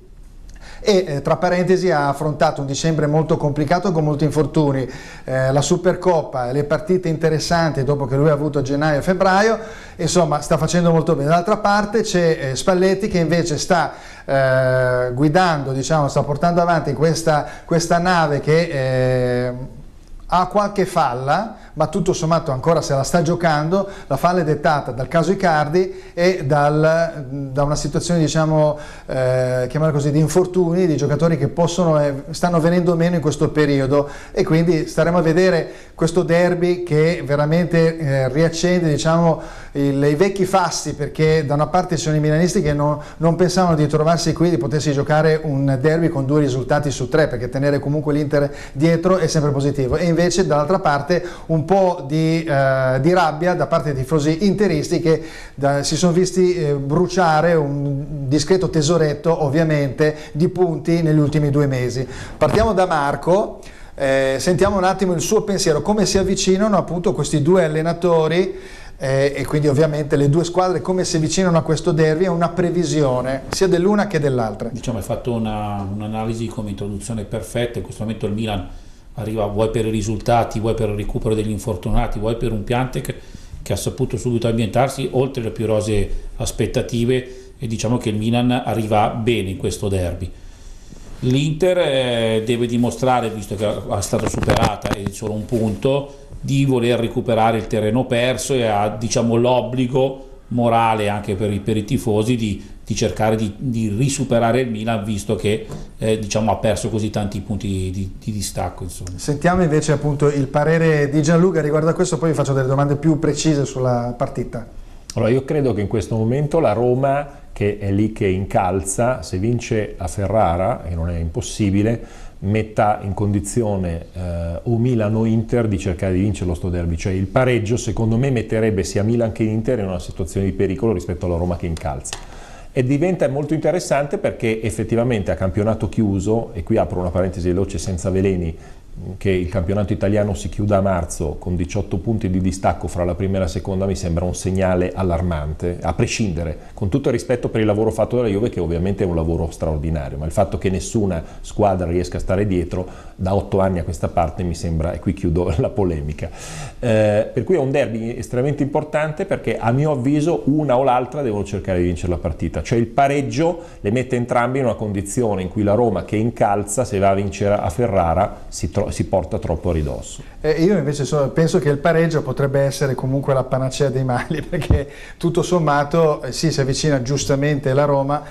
e tra parentesi ha affrontato un dicembre molto complicato con molti infortuni, la Supercoppa, le partite interessanti dopo che lui ha avuto gennaio e febbraio, insomma sta facendo molto bene. Dall'altra parte c'è Spalletti che invece sta guidando, diciamo, sta portando avanti questa nave che ha qualche falla, ma tutto sommato ancora se la sta giocando. La falla è dettata dal caso Icardi e da una situazione, diciamo, chiamiamola così, di infortuni, di giocatori che stanno venendo meno in questo periodo, e quindi staremo a vedere questo derby che veramente riaccende, diciamo, i vecchi fasti, perché da una parte ci sono i milanisti che non pensavano di trovarsi qui, di potersi giocare un derby con 2 risultati su 3, perché tenere comunque l'Inter dietro è sempre positivo, e invece dall'altra parte un po' di rabbia da parte dei tifosi interisti che si sono visti bruciare un discreto tesoretto, ovviamente, di punti negli ultimi 2 mesi. Partiamo da Marco. Sentiamo un attimo il suo pensiero, come si avvicinano appunto questi 2 allenatori e quindi ovviamente le 2 squadre, come si avvicinano a questo derby, è una previsione sia dell'una che dell'altra. Diciamo, hai fatto un'analisi come introduzione perfetta. In questo momento il Milan arriva, vuoi per i risultati, vuoi per il recupero degli infortunati, vuoi per un Piatek che ha saputo subito ambientarsi oltre le più rosee aspettative, e diciamo che il Milan arriva bene in questo derby. L'Inter deve dimostrare, visto che è stata superata e solo un punto, di voler recuperare il terreno perso, e ha, diciamo, l'obbligo morale anche per i tifosi di cercare di risuperare il Milan, visto che diciamo, ha perso così tanti punti di distacco, insomma. Sentiamo invece appunto il parere di Gianluca riguardo a questo, poi vi faccio delle domande più precise sulla partita. Allora, io credo che in questo momento la Roma, che è lì che incalza, se vince a Ferrara, e non è impossibile, metta in condizione o Milan o Inter di cercare di vincerlo sto derby. Cioè il pareggio secondo me metterebbe sia Milan che Inter in una situazione di pericolo rispetto alla Roma che incalza. E diventa molto interessante perché effettivamente a campionato chiuso, e qui apro una parentesi veloce senza veleni, che il campionato italiano si chiuda a marzo con 18 punti di distacco fra la prima e la seconda, mi sembra un segnale allarmante, a prescindere, con tutto il rispetto per il lavoro fatto dalla Juve, che ovviamente è un lavoro straordinario, ma il fatto che nessuna squadra riesca a stare dietro da 8 anni a questa parte mi sembra, e qui chiudo la polemica, per cui è un derby estremamente importante, perché a mio avviso una o l'altra devono cercare di vincere la partita, cioè il pareggio le mette entrambi in una condizione in cui la Roma, che incalza, se va a vincere a Ferrara si porta troppo a ridosso. Io invece penso che il pareggio potrebbe essere comunque la panacea dei mali, perché tutto sommato sì, si avvicina giustamente la Roma,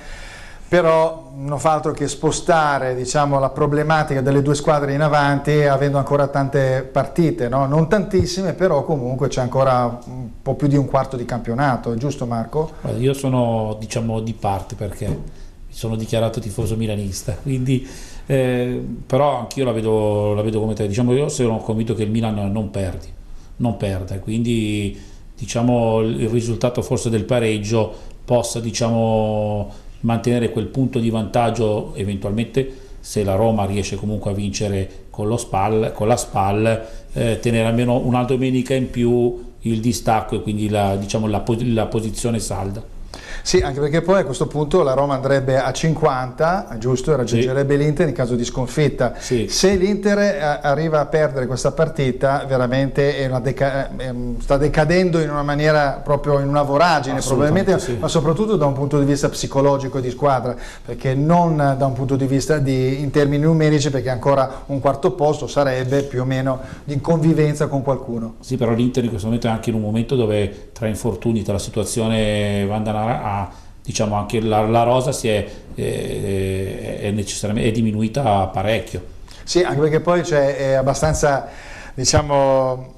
però non fa altro che spostare, diciamo, la problematica delle 2 squadre in avanti, avendo ancora tante partite, no? Non tantissime, però comunque c'è ancora un po' più di un quarto di campionato, giusto Marco? Io sono, diciamo, di parte, perché mi sono dichiarato tifoso milanista, quindi però anch'io la vedo come te. Diciamo, io sono convinto che il Milan non perde, quindi diciamo il risultato forse del pareggio possa, diciamo, mantenere quel punto di vantaggio, eventualmente se la Roma riesce comunque a vincere con la SPAL, tenere almeno una domenica in più il distacco, e quindi la posizione salda. Sì, anche perché poi a questo punto la Roma andrebbe a 50, giusto, e raggiungerebbe l'Inter in caso di sconfitta. Sì. Se l'Inter arriva a perdere questa partita, veramente sta decadendo in una maniera, proprio in una voragine, probabilmente, sì. Ma soprattutto da un punto di vista psicologico di squadra, perché non da un punto di vista in termini numerici, perché ancora un quarto posto sarebbe più o meno in convivenza con qualcuno. Sì, però l'Inter in questo momento è anche in un momento dove, tra infortuni, tra la situazione Vandanara, diciamo, anche la rosa è diminuita parecchio. Sì, anche perché poi è abbastanza, diciamo,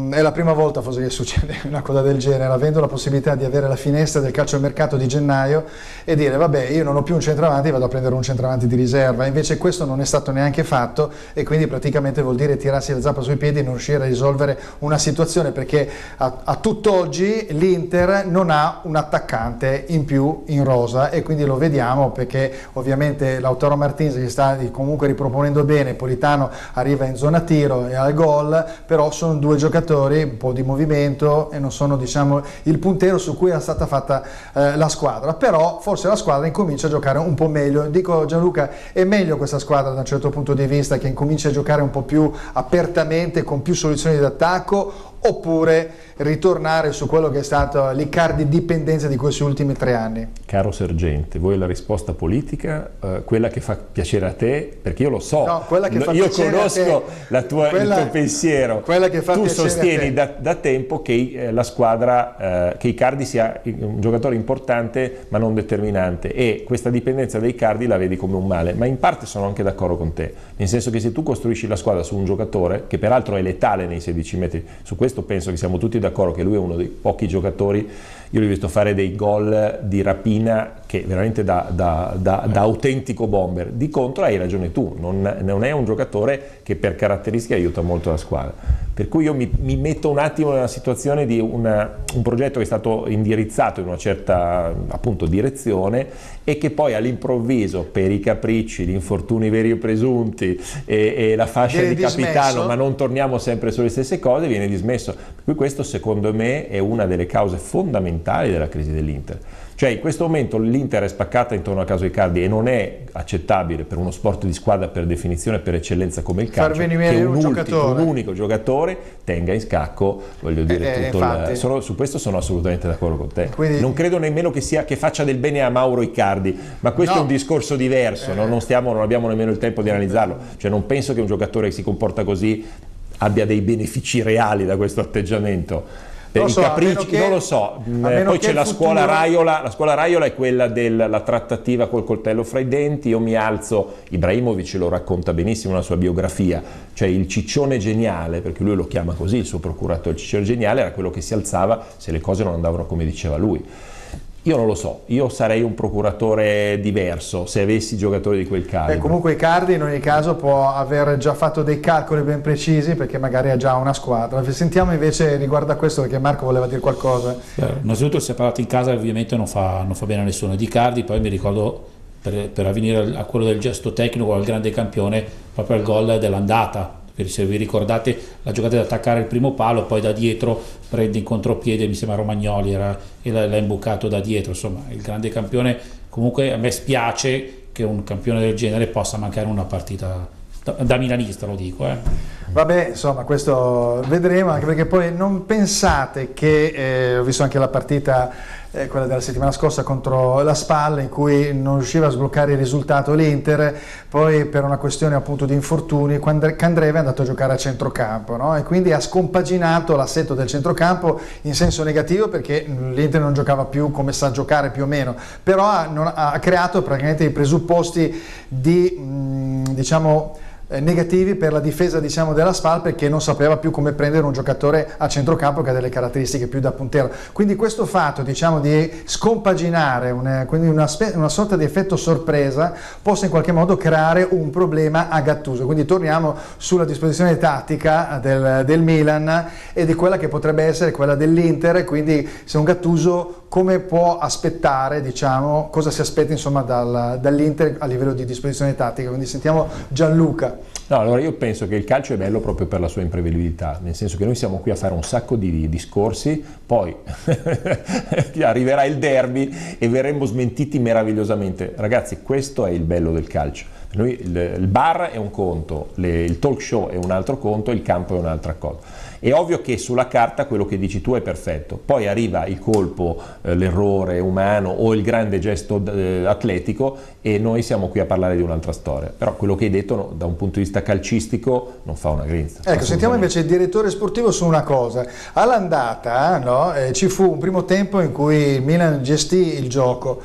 è la prima volta forse che succede una cosa del genere, avendo la possibilità di avere la finestra del calciomercato di gennaio e dire vabbè, io non ho più un centravanti, vado a prendere un centravanti di riserva. Invece questo non è stato neanche fatto, e quindi praticamente vuol dire tirarsi la zappa sui piedi e non riuscire a risolvere una situazione, perché a tutt'oggi l'Inter non ha un attaccante in più in rosa, e quindi lo vediamo, perché ovviamente Lautaro Martinez che sta comunque riproponendo bene, Politano arriva in zona tiro e al gol, però sono 2 giocatori, un po' di movimento, e non sono, diciamo, il puntero su cui è stata fatta la squadra. Però forse la squadra incomincia a giocare un po' meglio. Dico, Gianluca, è meglio questa squadra da un certo punto di vista, che incomincia a giocare un po' più apertamente, con più soluzioni d'attacco, oppure ritornare su quello che è stato l'Icardi dipendenza di questi ultimi 3 anni? Caro sergente, vuoi la risposta politica, quella che fa piacere a te? Perché io lo so, no, quella che fa io piacere conosco a te. il tuo pensiero. Quella che fa tu piacere sostieni a te. da tempo che la squadra, che Icardi sia un giocatore importante ma non determinante, e questa dipendenza da Icardi la vedi come un male, ma in parte sono anche d'accordo con te, nel senso che se tu costruisci la squadra su un giocatore che peraltro è letale nei 16 metri, su questo penso che siamo tutti d'accordo che lui è uno dei pochi giocatori, io l'ho visto fare dei gol di rapina che veramente da autentico bomber. Di contro hai ragione tu, non è un giocatore che per caratteristiche aiuta molto la squadra, per cui io mi metto un attimo nella situazione di un progetto che è stato indirizzato in una certa appunto direzione e che poi all'improvviso per i capricci, gli infortuni veri o presunti e la fascia di capitano, ma non torniamo sempre sulle stesse cose, viene dismesso. Per cui questo secondo me è una delle cause fondamentali della crisi dell'Inter. Cioè in questo momento l'Inter è spaccata intorno al caso Icardi e non è accettabile per uno sport di squadra per definizione, per eccellenza come il calcio, che un unico giocatore tenga in scacco, voglio dire, tutto su questo sono assolutamente d'accordo con te. Quindi, non credo nemmeno che faccia del bene a Mauro Icardi, ma questo è un discorso diverso, non abbiamo nemmeno il tempo di analizzarlo, cioè non penso che un giocatore che si comporta così abbia dei benefici reali da questo atteggiamento. I capricci, non lo so, poi c'è la scuola Raiola è quella della trattativa col coltello fra i denti, io mi alzo, Ibrahimovic lo racconta benissimo nella sua biografia, cioè il ciccione geniale, perché lui lo chiama così, il suo procuratore, il ciccione geniale era quello che si alzava se le cose non andavano come diceva lui. Io non lo so, io sarei un procuratore diverso se avessi giocatori di quel calibro. Comunque Icardi in ogni caso può aver già fatto dei calcoli ben precisi perché magari ha già una squadra. Sentiamo invece riguardo a questo, perché Marco voleva dire qualcosa. Innanzitutto si è parlato in casa, ovviamente non fa bene a nessuno. Di Icardi poi mi ricordo, per avvenire a quello del gesto tecnico al grande campione, proprio al gol dell'andata. Se vi ricordate la giocata di attaccare il primo palo, poi da dietro prende in contropiede, mi sembra Romagnoli e l'ha imbucato da dietro. Insomma, il grande campione, comunque a me spiace che un campione del genere possa mancare una partita, da milanista lo dico. Vabbè, insomma, questo vedremo, anche perché poi non pensate che, ho visto anche la partita, quella della settimana scorsa contro la Spal, in cui non riusciva a sbloccare il risultato l'Inter, poi per una questione appunto di infortuni Candreva è andato a giocare a centrocampo, no? E quindi ha scompaginato l'assetto del centrocampo in senso negativo, perché l'Inter non giocava più come sa giocare più o meno, però ha creato praticamente i presupposti di diciamo negativi per la difesa della Spal, perché non sapeva più come prendere un giocatore a centrocampo che ha delle caratteristiche più da puntero. Quindi questo fatto di scompaginare quindi una sorta di effetto sorpresa possa in qualche modo creare un problema a Gattuso. Quindi torniamo sulla disposizione tattica del Milan e di quella che potrebbe essere quella dell'Inter. Quindi se un Gattuso come può aspettare, cosa si aspetta insomma dall'Inter a livello di disposizione tattica. Quindi sentiamo Gianluca. No, allora io penso che il calcio è bello proprio per la sua imprevedibilità, nel senso che noi siamo qui a fare un sacco di discorsi, poi arriverà il derby e verremo smentiti meravigliosamente. Ragazzi, questo è il bello del calcio. Noi, il bar è un conto, il talk show è un altro conto, il campo è un'altra cosa. È ovvio che sulla carta quello che dici tu è perfetto, poi arriva il colpo, l'errore umano o il grande gesto atletico e noi siamo qui a parlare di un'altra storia. Però quello che hai detto da un punto di vista calcistico non fa una grinza. Ecco, sentiamo invece il direttore sportivo su una cosa. All'andata ci fu un primo tempo in cui il Milan gestì il gioco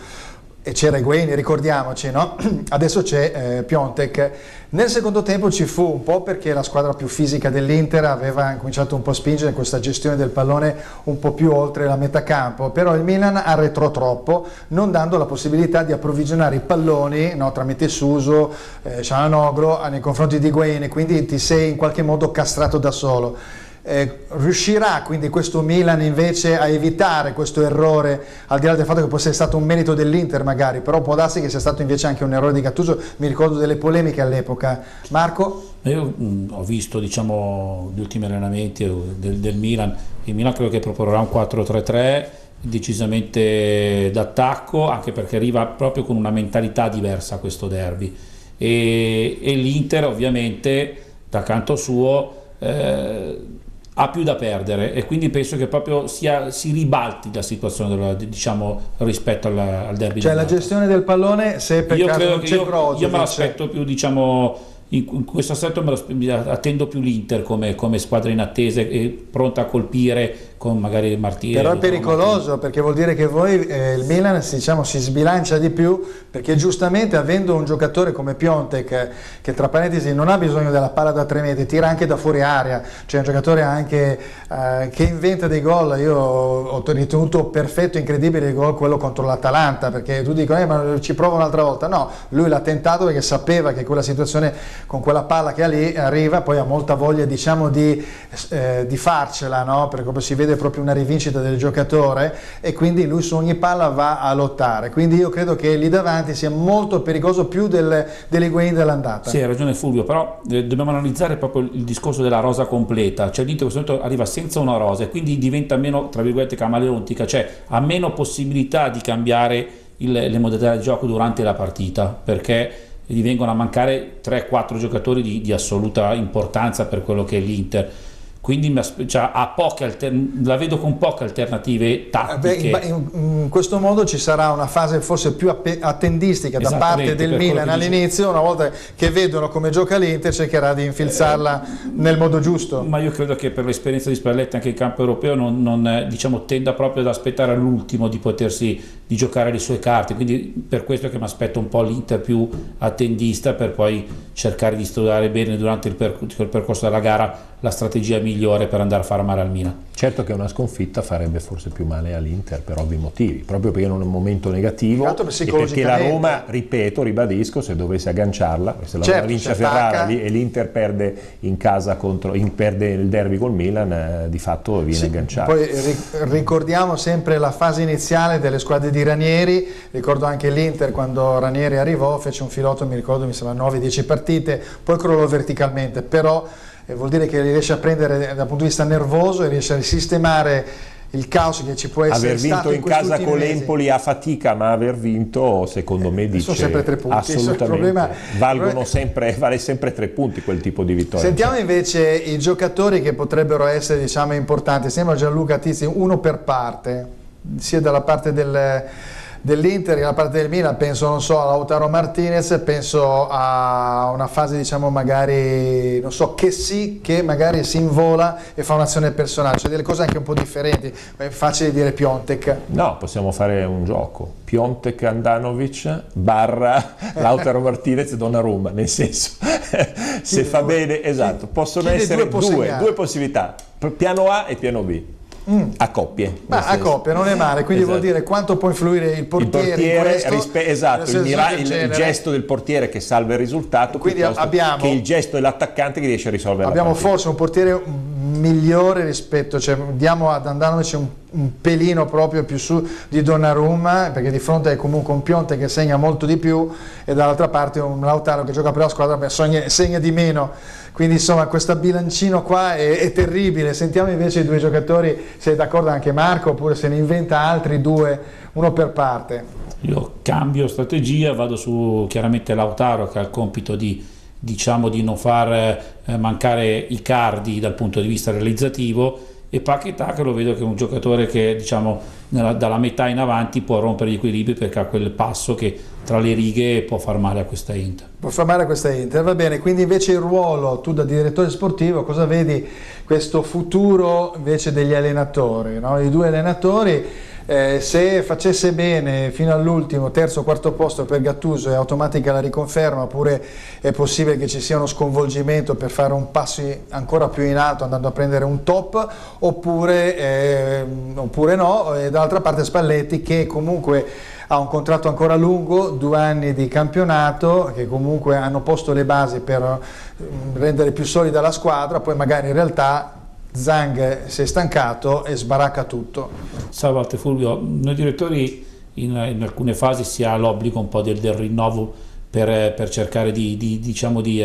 e c'era Higuaín, ricordiamoci, no? Adesso c'è Piontek. Nel secondo tempo ci fu un po' perché la squadra più fisica dell'Inter aveva cominciato un po' a spingere questa gestione del pallone un po' più oltre la metà campo, però il Milan arretrò troppo, non dando la possibilità di approvvigionare i palloni tramite Suso, Cialanoglu nei confronti di Higuaín, quindi ti sei in qualche modo castrato da solo. Riuscirà quindi questo Milan invece a evitare questo errore, al di là del fatto che può essere stato un merito dell'Inter magari, però può darsi che sia stato invece anche un errore di Gattuso? Mi ricordo delle polemiche all'epoca. Marco? Io ho visto gli ultimi allenamenti del Milan. Il Milan credo che proporrà un 4-3-3 decisamente d'attacco, anche perché arriva proprio con una mentalità diversa a questo derby, e l'Inter ovviamente da canto suo ha più da perdere, e quindi penso che proprio si ribalti la situazione diciamo, rispetto al derby. Cioè la gestione del pallone, se per caso non c'è Brozovic, io me l'aspetto più, diciamo, in questo aspetto attendo più l'Inter come squadra in attesa e pronta a colpire con magari Martinez. Però è pericoloso, perché vuol dire che voi il Milan diciamo, si sbilancia di più, perché giustamente avendo un giocatore come Piontek che tra parentesi non ha bisogno della palla da 3 metri, tira anche da fuori area, cioè un giocatore anche che inventa dei gol. Io ho ritenuto perfetto, incredibile il gol quello contro l'Atalanta, perché tu dici ma ci provo un'altra volta, no, lui l'ha tentato perché sapeva che quella situazione con quella palla che ha lì arriva, poi ha molta voglia diciamo di farcela, no? Perché come si vede è proprio una rivincita del giocatore, e quindi lui su ogni palla va a lottare, quindi io credo che lì davanti sia molto pericoloso più dell'Higuaín dell'andata. Sì, hai ragione Fulvio, però dobbiamo analizzare proprio il discorso della rosa completa, cioè l'Inter in questo momento arriva senza una rosa e quindi diventa meno, tra virgolette, camaleontica, cioè ha meno possibilità di cambiare le modalità di gioco durante la partita, perché gli vengono a mancare 3-4 giocatori di assoluta importanza per quello che è l'Inter. Quindi cioè, la vedo con poche alternative tattiche. In questo modo ci sarà una fase forse più attendistica da parte del Milan all'inizio, una volta che vedono come gioca l'Inter cercherà di infilzarla nel modo giusto. Ma io credo che per l'esperienza di Spalletti anche in campo europeo non diciamo, tenda proprio ad aspettare all'ultimo di giocare le sue carte, quindi per questo che mi aspetto un po' l'Inter più attendista, per poi cercare di studiare bene durante il percorso della gara la strategia migliore per andare a far male al Milan. Certo che una sconfitta farebbe forse più male all'Inter per ovvi motivi, proprio perché non è un momento negativo e perché la Roma, ripeto, ribadisco, se dovesse agganciarla, se la Roma vince a Ferrara e l'Inter perde in casa perde il derby col Milan, di fatto viene agganciato. Poi ricordiamo sempre la fase iniziale delle squadre di Ranieri, ricordo anche l'Inter quando Ranieri arrivò, fece un filotto, mi ricordo, mi sembra 9-10 partite, poi crollò verticalmente, però vuol dire che riesce a prendere dal punto di vista nervoso e riesce a risistemare il caos che ci può essere stato in casa con l'Empoli a fatica, ma aver vinto secondo me dice sono sempre 3 punti, assolutamente vale sempre 3 punti quel tipo di vittoria. Sentiamo invece i giocatori che potrebbero essere diciamo importanti. Sembra Gianluca Tizi, uno per parte, sia dalla parte dell'Inter che dalla parte del Milan. Penso, non so, a Lautaro Martinez, penso a una fase diciamo magari, non so, che magari si invola e fa un'azione personale, cioè delle cose anche un po' differenti. È facile dire Piontek. No, possiamo fare un gioco, Piontek Andanovic barra Lautaro Martinez Donnarumma, nel senso se fa bene, esatto, possono essere due possibilità, piano A e piano B. A coppie, ma a coppie non è male, quindi esatto. Vuol dire quanto può influire il portiere in questo, esatto, il gesto del portiere che salva il risultato, quindi abbiamo, che il gesto dell'attaccante che riesce a risolvere abbiamo la partita. Forse un portiere migliore rispetto, cioè diamo ad Andanovic un pelino proprio più su di Donnarumma, perché di fronte è comunque un Piontek che segna molto di più e dall'altra parte un Lautaro che gioca per la squadra ma segna di meno, quindi insomma questo bilancino qua è terribile. Sentiamo invece i due giocatori, se è d'accordo anche Marco, oppure se ne inventa altri due, uno per parte. Io cambio strategia, vado su chiaramente Lautaro, che ha il compito di non far mancare i cardi dal punto di vista realizzativo, e Paquetá, che lo vedo che è un giocatore che diciamo dalla metà in avanti può rompere gli equilibri, perché ha quel passo che tra le righe può far male a questa Inter. Può far male a questa Inter, va bene. Quindi invece il ruolo, tu da direttore sportivo, cosa vedi questo futuro invece degli allenatori, no? I due allenatori, se facesse bene fino all'ultimo, terzo o quarto posto per Gattuso, è automatica la riconferma, oppure è possibile che ci sia uno sconvolgimento per fare un passo ancora più in alto andando a prendere un top, oppure no. E dall'altra parte Spalletti, che comunque ha un contratto ancora lungo, 2 anni di campionato, che comunque hanno posto le basi per rendere più solida la squadra, poi magari in realtà Zhang si è stancato e sbaracca tutto. Salve Fulvio, noi direttori in alcune fasi si ha l'obbligo un po' del rinnovo per cercare di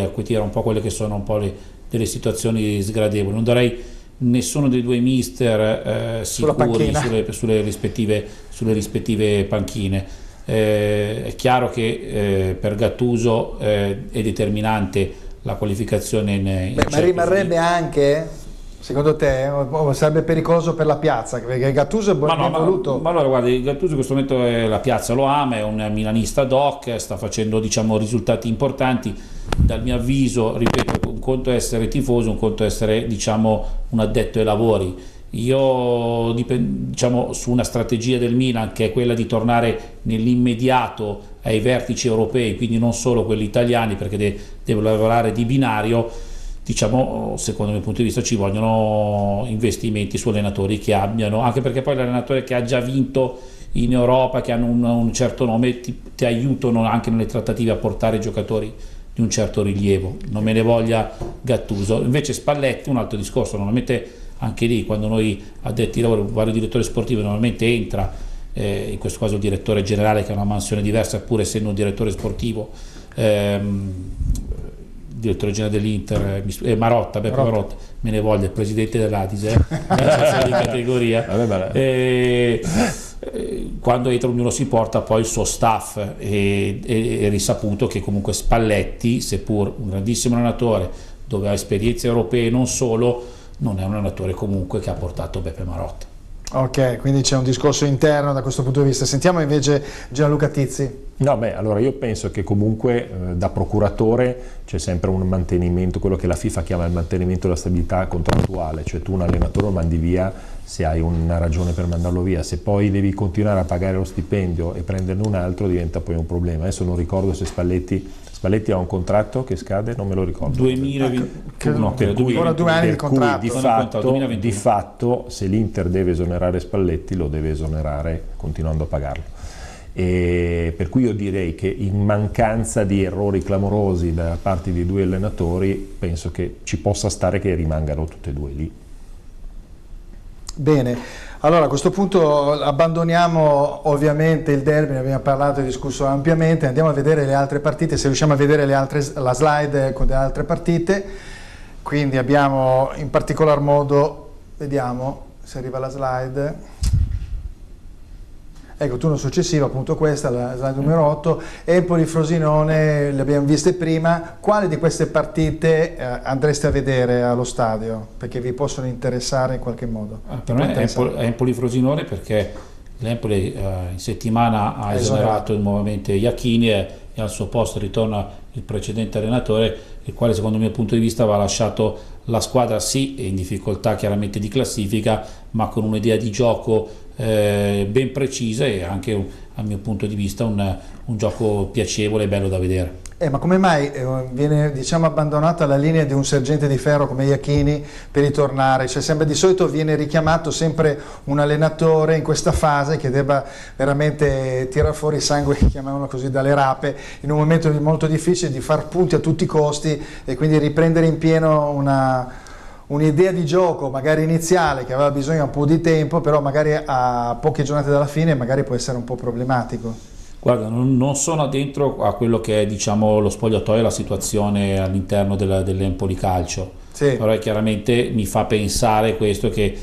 acquisire un po' quelle che sono un po' delle situazioni sgradevoli. Non darei nessuno dei due mister sicuri sulle rispettive panchine. È chiaro che per Gattuso è determinante la qualificazione in ma rimarrebbe anche Secondo te sarebbe pericoloso per la piazza? Perché Gattuso è ben voluto. Ma allora guarda, Gattuso in questo momento la piazza lo ama, è un milanista doc, sta facendo risultati importanti. Dal mio avviso, ripeto, un conto è essere tifoso, un conto è essere un addetto ai lavori. Io su una strategia del Milan che è quella di tornare nell'immediato ai vertici europei, quindi non solo quelli italiani, perché deve lavorare di binario. Secondo il mio punto di vista ci vogliono investimenti su allenatori che abbiano, anche perché poi l'allenatore che ha già vinto in Europa, che hanno un certo nome, ti aiutano anche nelle trattative a portare giocatori di un certo rilievo. Non me ne voglia Gattuso. Invece Spalletti, un altro discorso, normalmente anche lì quando noi addetti ai lavori, vari direttori sportivi, normalmente entra, in questo caso il direttore generale che ha una mansione diversa pur essendo un direttore sportivo, direttore generale dell'Inter, Marotta, me ne voglia, il presidente dell'Adise, di categoria. Quando entra ognuno si porta poi il suo staff, è risaputo che comunque Spalletti, seppur un grandissimo allenatore dove ha esperienze europee e non solo, non è un allenatore comunque che ha portato Beppe Marotta. Ok, quindi c'è un discorso interno da questo punto di vista. Sentiamo invece Gianluca Tizzi. Allora io penso che comunque da procuratore c'è sempre un mantenimento, quello che la FIFA chiama il mantenimento della stabilità contrattuale, cioè tu un allenatore lo mandi via se hai una ragione per mandarlo via, se poi devi continuare a pagare lo stipendio e prenderne un altro diventa poi un problema. Adesso non ricordo se Spalletti ha un contratto che scade, non me lo ricordo. 2021, per cui 2 anni di contratto. Di fatto se l'Inter deve esonerare Spalletti lo deve esonerare continuando a pagarlo. E per cui io direi che in mancanza di errori clamorosi da parte di 2 allenatori penso che ci possa stare che rimangano tutte e 2 lì. Bene, allora a questo punto abbandoniamo ovviamente il derby, ne abbiamo parlato e discusso ampiamente, andiamo a vedere le altre partite, se riusciamo a vedere la slide con le altre partite. Quindi abbiamo in particolar modo, vediamo se arriva la slide. Ecco, turno successivo, appunto questa, la slide numero 8, Empoli-Frosinone, le abbiamo viste prima. Quali di queste partite andreste a vedere allo stadio? Perché vi possono interessare in qualche modo? Per me è Empoli-Frosinone perché l'Empoli in settimana ha esonerato nuovamente Iachini e al suo posto ritorna il precedente allenatore, il quale secondo il mio punto di vista aveva lasciato la squadra in difficoltà chiaramente di classifica, ma con un'idea di gioco ben precisa e anche a mio punto di vista un gioco piacevole e bello da vedere. Ma come mai viene abbandonata la linea di un sergente di ferro come Iachini per ritornare? Cioè di solito viene richiamato sempre un allenatore in questa fase che debba veramente tirare fuori il sangue, chiamiamolo così, dalle rape, in un momento molto difficile, di far punti a tutti i costi e quindi riprendere in pieno un'idea di gioco magari iniziale che aveva bisogno un po' di tempo, però magari a poche giornate dalla fine magari può essere un po' problematico. Guarda, non sono dentro a quello che è lo spogliatoio e la situazione all'interno dell'Empoli Calcio, però chiaramente mi fa pensare questo che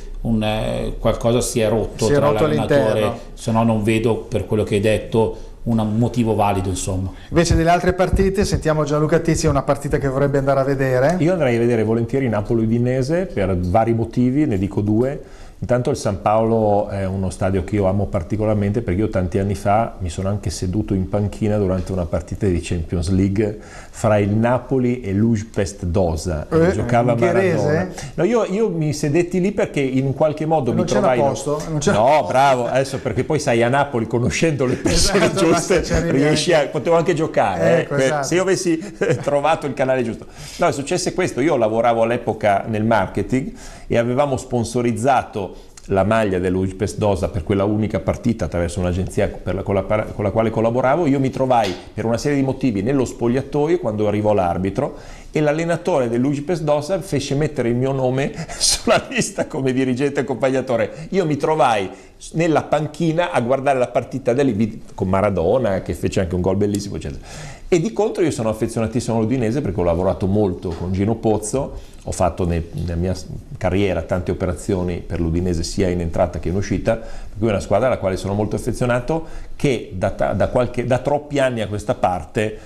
qualcosa si è rotto tra l'allenatore, se no non vedo, per quello che hai detto, un motivo valido, insomma. Invece delle altre partite sentiamo Gianluca Tizzi, una partita che vorrebbe andare a vedere. Io andrei a vedere volentieri Napoli-Udinese per vari motivi, ne dico 2. Intanto il San Paolo è uno stadio che io amo particolarmente perché io tanti anni fa mi sono anche seduto in panchina durante una partita di Champions League fra il Napoli e l'Újpest Dózsa, giocava Maradona. No, io mi sedetti lì perché in qualche modo mi trovai... No, bravo, adesso perché poi sai, a Napoli conoscendo le persone giuste potevo anche giocare, esatto. Se io avessi trovato il canale giusto. No, è successo questo, io lavoravo all'epoca nel marketing e avevamo sponsorizzato la maglia dell'Újpest Dózsa per quella unica partita attraverso un'agenzia con la quale collaboravo. Io mi trovai per una serie di motivi nello spogliatoio quando arrivò l'arbitro e l'allenatore dell'Újpest Dózsa fece mettere il mio nome sulla lista come dirigente accompagnatore. Io mi trovai nella panchina a guardare la partita da lì con Maradona, che fece anche un gol bellissimo, eccetera. E di contro io sono affezionatissimo all'Udinese perché ho lavorato molto con Gino Pozzo, ho fatto nella mia carriera tante operazioni per l'Udinese sia in entrata che in uscita, per cui è una squadra alla quale sono molto affezionato, che da troppi anni a questa parte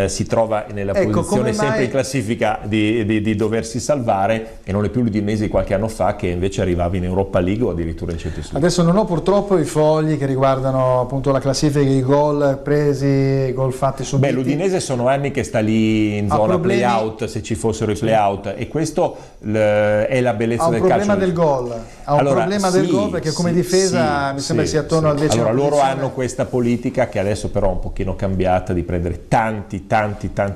si trova nella posizione sempre in classifica di doversi salvare, e non è più l'Udinese di qualche anno fa che invece arrivava in Europa League o addirittura in Champions League. Adesso non ho purtroppo i fogli che riguardano appunto la classifica, i gol presi, i gol fatti subiti. Beh, l'Udinese sono anni che sta lì in zona play-out, se ci fossero i play-out, e questo è la bellezza del calcio. Ha un problema del gol perché come difesa mi sembra sia attorno al 10. Allora loro hanno questa politica che adesso però è un pochino cambiata, di prendere tanti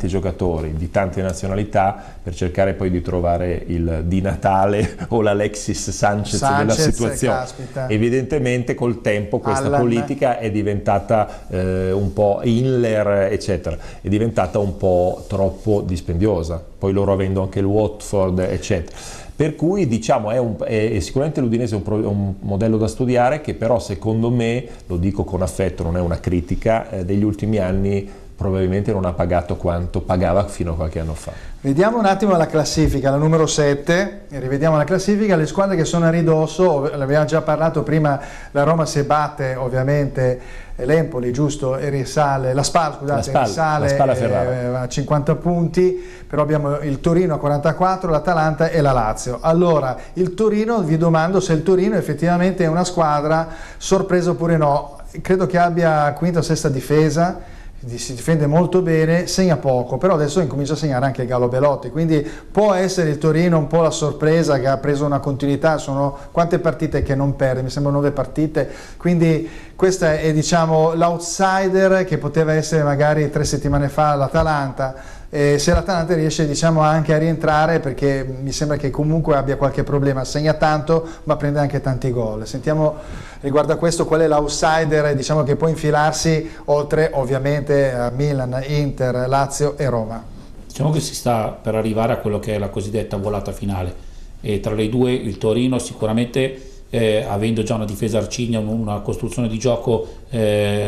giocatori di tante nazionalità per cercare poi di trovare il Di Natale o l'Alexis Sanchez della situazione. Caspita. Evidentemente col tempo questa politica è diventata un po' Inler, eccetera, è diventata un po' troppo dispendiosa, poi loro avendo anche il Watford, eccetera. Per cui diciamo è sicuramente l'Udinese un modello da studiare, che però secondo me, lo dico con affetto, non è una critica, degli ultimi anni probabilmente non ha pagato quanto pagava fino a qualche anno fa. Vediamo un attimo la classifica, la numero 7, rivediamo la classifica, le squadre che sono a ridosso, l'abbiamo già parlato prima, la Roma se batte ovviamente l'Empoli, giusto, e risale, la Spal risale a 50 punti, però abbiamo il Torino a 44, l'Atalanta e la Lazio. Allora, il Torino, vi domando se il Torino effettivamente è una squadra sorpresa oppure no. Credo che abbia quinta o sesta difesa, si difende molto bene, segna poco, però adesso incomincia a segnare anche Gallo Belotti, quindi può essere il Torino un po' la sorpresa che ha preso una continuità. Sono quante partite che non perde? Mi sembra 9 partite, quindi questa è diciamo l'outsider che poteva essere magari 3 settimane fa l'Atalanta. Se l'Atalanta riesce diciamo anche a rientrare, perché mi sembra che comunque abbia qualche problema, segna tanto ma prende anche tanti gol. Sentiamo riguardo a questo qual è l'outsider diciamo che può infilarsi oltre ovviamente a Milan, Inter, Lazio e Roma. Diciamo che si sta per arrivare a quello che è la cosiddetta volata finale, e tra le due il Torino sicuramente avendo già una difesa arcigna, una costruzione di gioco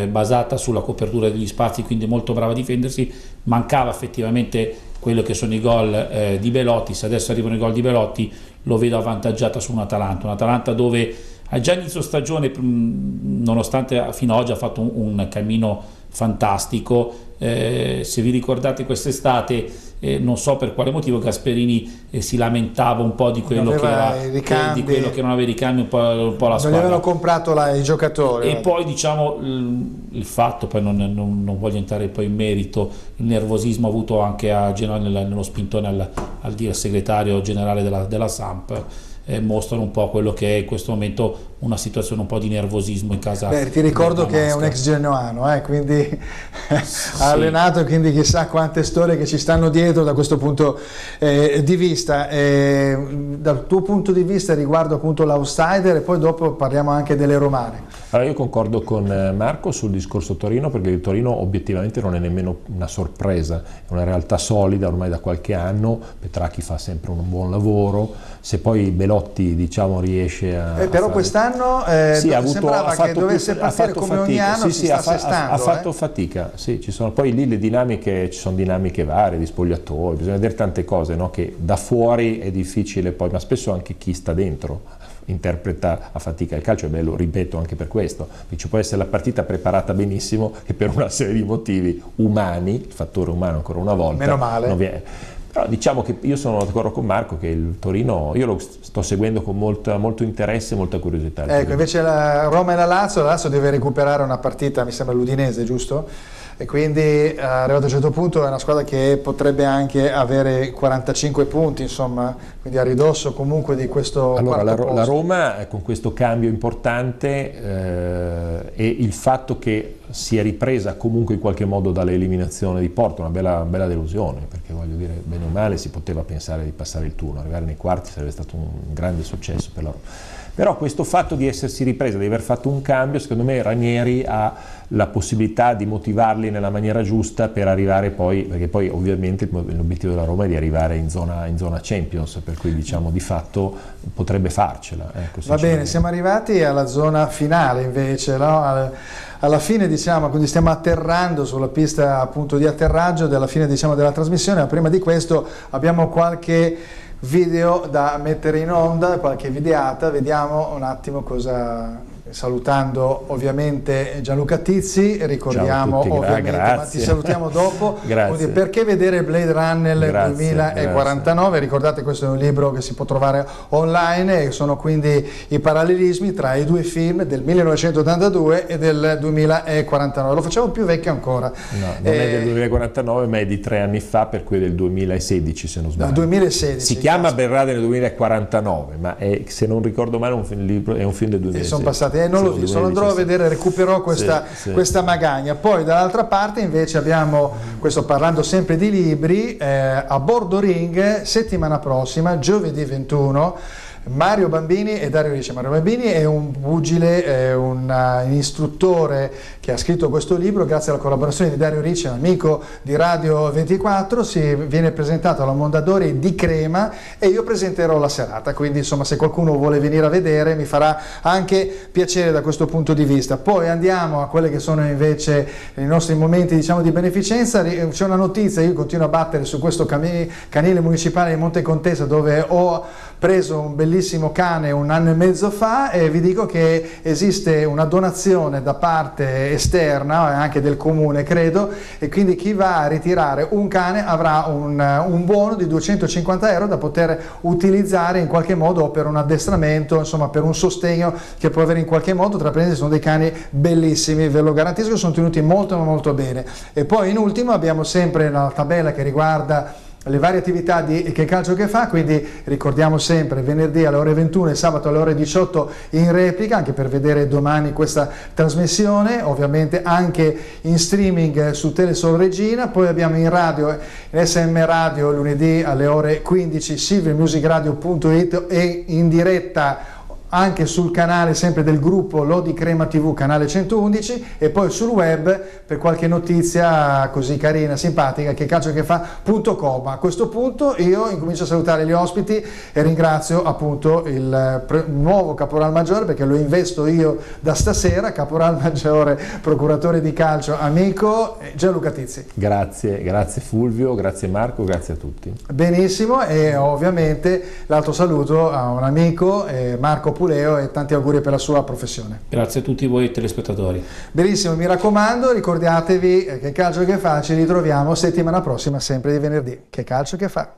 basata sulla copertura degli spazi, quindi molto brava a difendersi, mancava effettivamente quello che sono i gol di Belotti. Se adesso arrivano i gol di Belotti lo vedo avvantaggiata su un'Atalanta dove a già inizio stagione, nonostante fino ad oggi ha fatto un cammino fantastico, se vi ricordate quest'estate non so per quale motivo Gasperini si lamentava un po' di quello che era di quello che non aveva i ricambi, un po' la squadra. Non avevano comprato i giocatori. E poi diciamo il fatto, poi non voglio entrare poi in merito, il nervosismo avuto anche a Genoa nello spintone al dire segretario generale della Samp, mostrano un po' quello che è in questo momento una situazione un po' di nervosismo in casa. Beh, ti ricordo che è un ex genoano, quindi sì. Ha allenato, quindi chissà quante storie che ci stanno dietro da questo punto di vista. Dal tuo punto di vista riguardo appunto l'outsider, e poi dopo parliamo anche delle romane. Allora io concordo con Marco sul discorso Torino, perché il Torino obiettivamente non è nemmeno una sorpresa, è una realtà solida ormai da qualche anno. Petracchi fa sempre un buon lavoro, se poi Belotti diciamo riesce a però quest'anno sembrava che dovesse partire come fatica. Ogni anno si sta assestando. Ha fatto fatica, sì, ci sono poi lì le dinamiche, ci sono dinamiche varie di spogliatoi, bisogna vedere tante cose, no? Che da fuori è difficile poi, ma spesso anche chi sta dentro interpreta a fatica. Il calcio è bello, ripeto, anche per questo, perché ci può essere la partita preparata benissimo e per una serie di motivi umani, il fattore umano ancora una volta, meno male. Non viene. Però diciamo che io sono d'accordo con Marco che il Torino io lo sto seguendo con molto interesse e molta curiosità. Ecco, invece la Roma e la Lazio deve recuperare una partita, mi sembra l'Udinese, giusto? E quindi arrivato a un certo punto è una squadra che potrebbe anche avere 45 punti, insomma, quindi a ridosso comunque di questo allora quarto la Roma con questo cambio importante e il fatto che si è ripresa comunque in qualche modo dall'eliminazione di Porto, una bella delusione, perché voglio dire, bene o male si poteva pensare di passare il turno, arrivare nei quarti sarebbe stato un grande successo per la Roma. Però questo fatto di essersi ripresa, di aver fatto un cambio, secondo me Ranieri ha la possibilità di motivarli spostarli nella maniera giusta per arrivare poi, perché poi ovviamente l'obiettivo della Roma è di arrivare in zona Champions, per cui diciamo di fatto potrebbe farcela. Ecco, va bene, siamo arrivati alla zona finale invece, no? Alla fine, diciamo, quindi stiamo atterrando sulla pista appunto di atterraggio della fine, diciamo, della trasmissione, ma prima di questo abbiamo qualche video da mettere in onda, qualche videata, vediamo un attimo cosa, salutando ovviamente Gianluca Tizzi, ricordiamo ovviamente, ma ti salutiamo dopo. Grazie. Perché vedere Blade Runner 2049, grazie. Ricordate, questo è un libro che si può trovare online e sono quindi i parallelismi tra i due film del 1982 e del 2049, lo facciamo più vecchio ancora. No, non è del 2049 ma è di 3 anni fa, per cui è del 2016 se non sbaglio. No, 2016. Si chiama Blade Runner nel 2049, ma è, se non ricordo male, è un film del 2016. Sono passati, non l'ho visto, lo andrò a vedere, recuperò questa magagna. Poi dall'altra parte invece abbiamo, questo parlando sempre di libri, a Bordo Ring, settimana prossima, giovedì 21, Mario Bambini e Dario Ricci. Mario Bambini è un pugile, un istruttore che ha scritto questo libro grazie alla collaborazione di Dario Ricci, un amico di Radio 24, viene presentato alla Mondadori di Crema e io presenterò la serata, quindi insomma se qualcuno vuole venire a vedere mi farà anche piacere da questo punto di vista. Poi andiamo a quelle che sono invece i nostri momenti, diciamo, di beneficenza. C'è una notizia, io continuo a battere su questo canile municipale di Monte Contesa, dove ho preso un bellissimo cane 1 anno e mezzo fa, e vi dico che esiste una donazione da parte esterna, anche del comune credo, e quindi chi va a ritirare un cane avrà un buono di 250 euro da poter utilizzare in qualche modo, o per un addestramento, insomma per un sostegno che può avere in qualche modo. Tra parentesi, sono dei cani bellissimi, ve lo garantisco, sono tenuti molto molto bene. E poi in ultimo abbiamo sempre la tabella che riguarda le varie attività di Che Calcio Che Fa, quindi ricordiamo sempre venerdì alle ore 21 e sabato alle ore 18 in replica, anche per vedere domani questa trasmissione, ovviamente anche in streaming su Telesol Regina. Poi abbiamo in radio, in SM Radio, lunedì alle ore 15, silvermusicradio.it, e in diretta anche sul canale sempre del gruppo Lodi Crema TV, canale 111, e poi sul web per qualche notizia così carina, simpatica, che calciochefa.com. A questo punto io incomincio a salutare gli ospiti e ringrazio appunto il nuovo caporal maggiore, perché lo investo io da stasera, caporal maggiore procuratore di calcio amico Gianluca Tizzi. Grazie Fulvio, grazie Marco, grazie a tutti. Benissimo, e ovviamente l'altro saluto a un amico, Marco Puleo, e tanti auguri per la sua professione. Grazie a tutti voi telespettatori. Benissimo, mi raccomando, ricordatevi Che Calcio Che Fa, ci ritroviamo settimana prossima sempre di venerdì. Che Calcio Che Fa.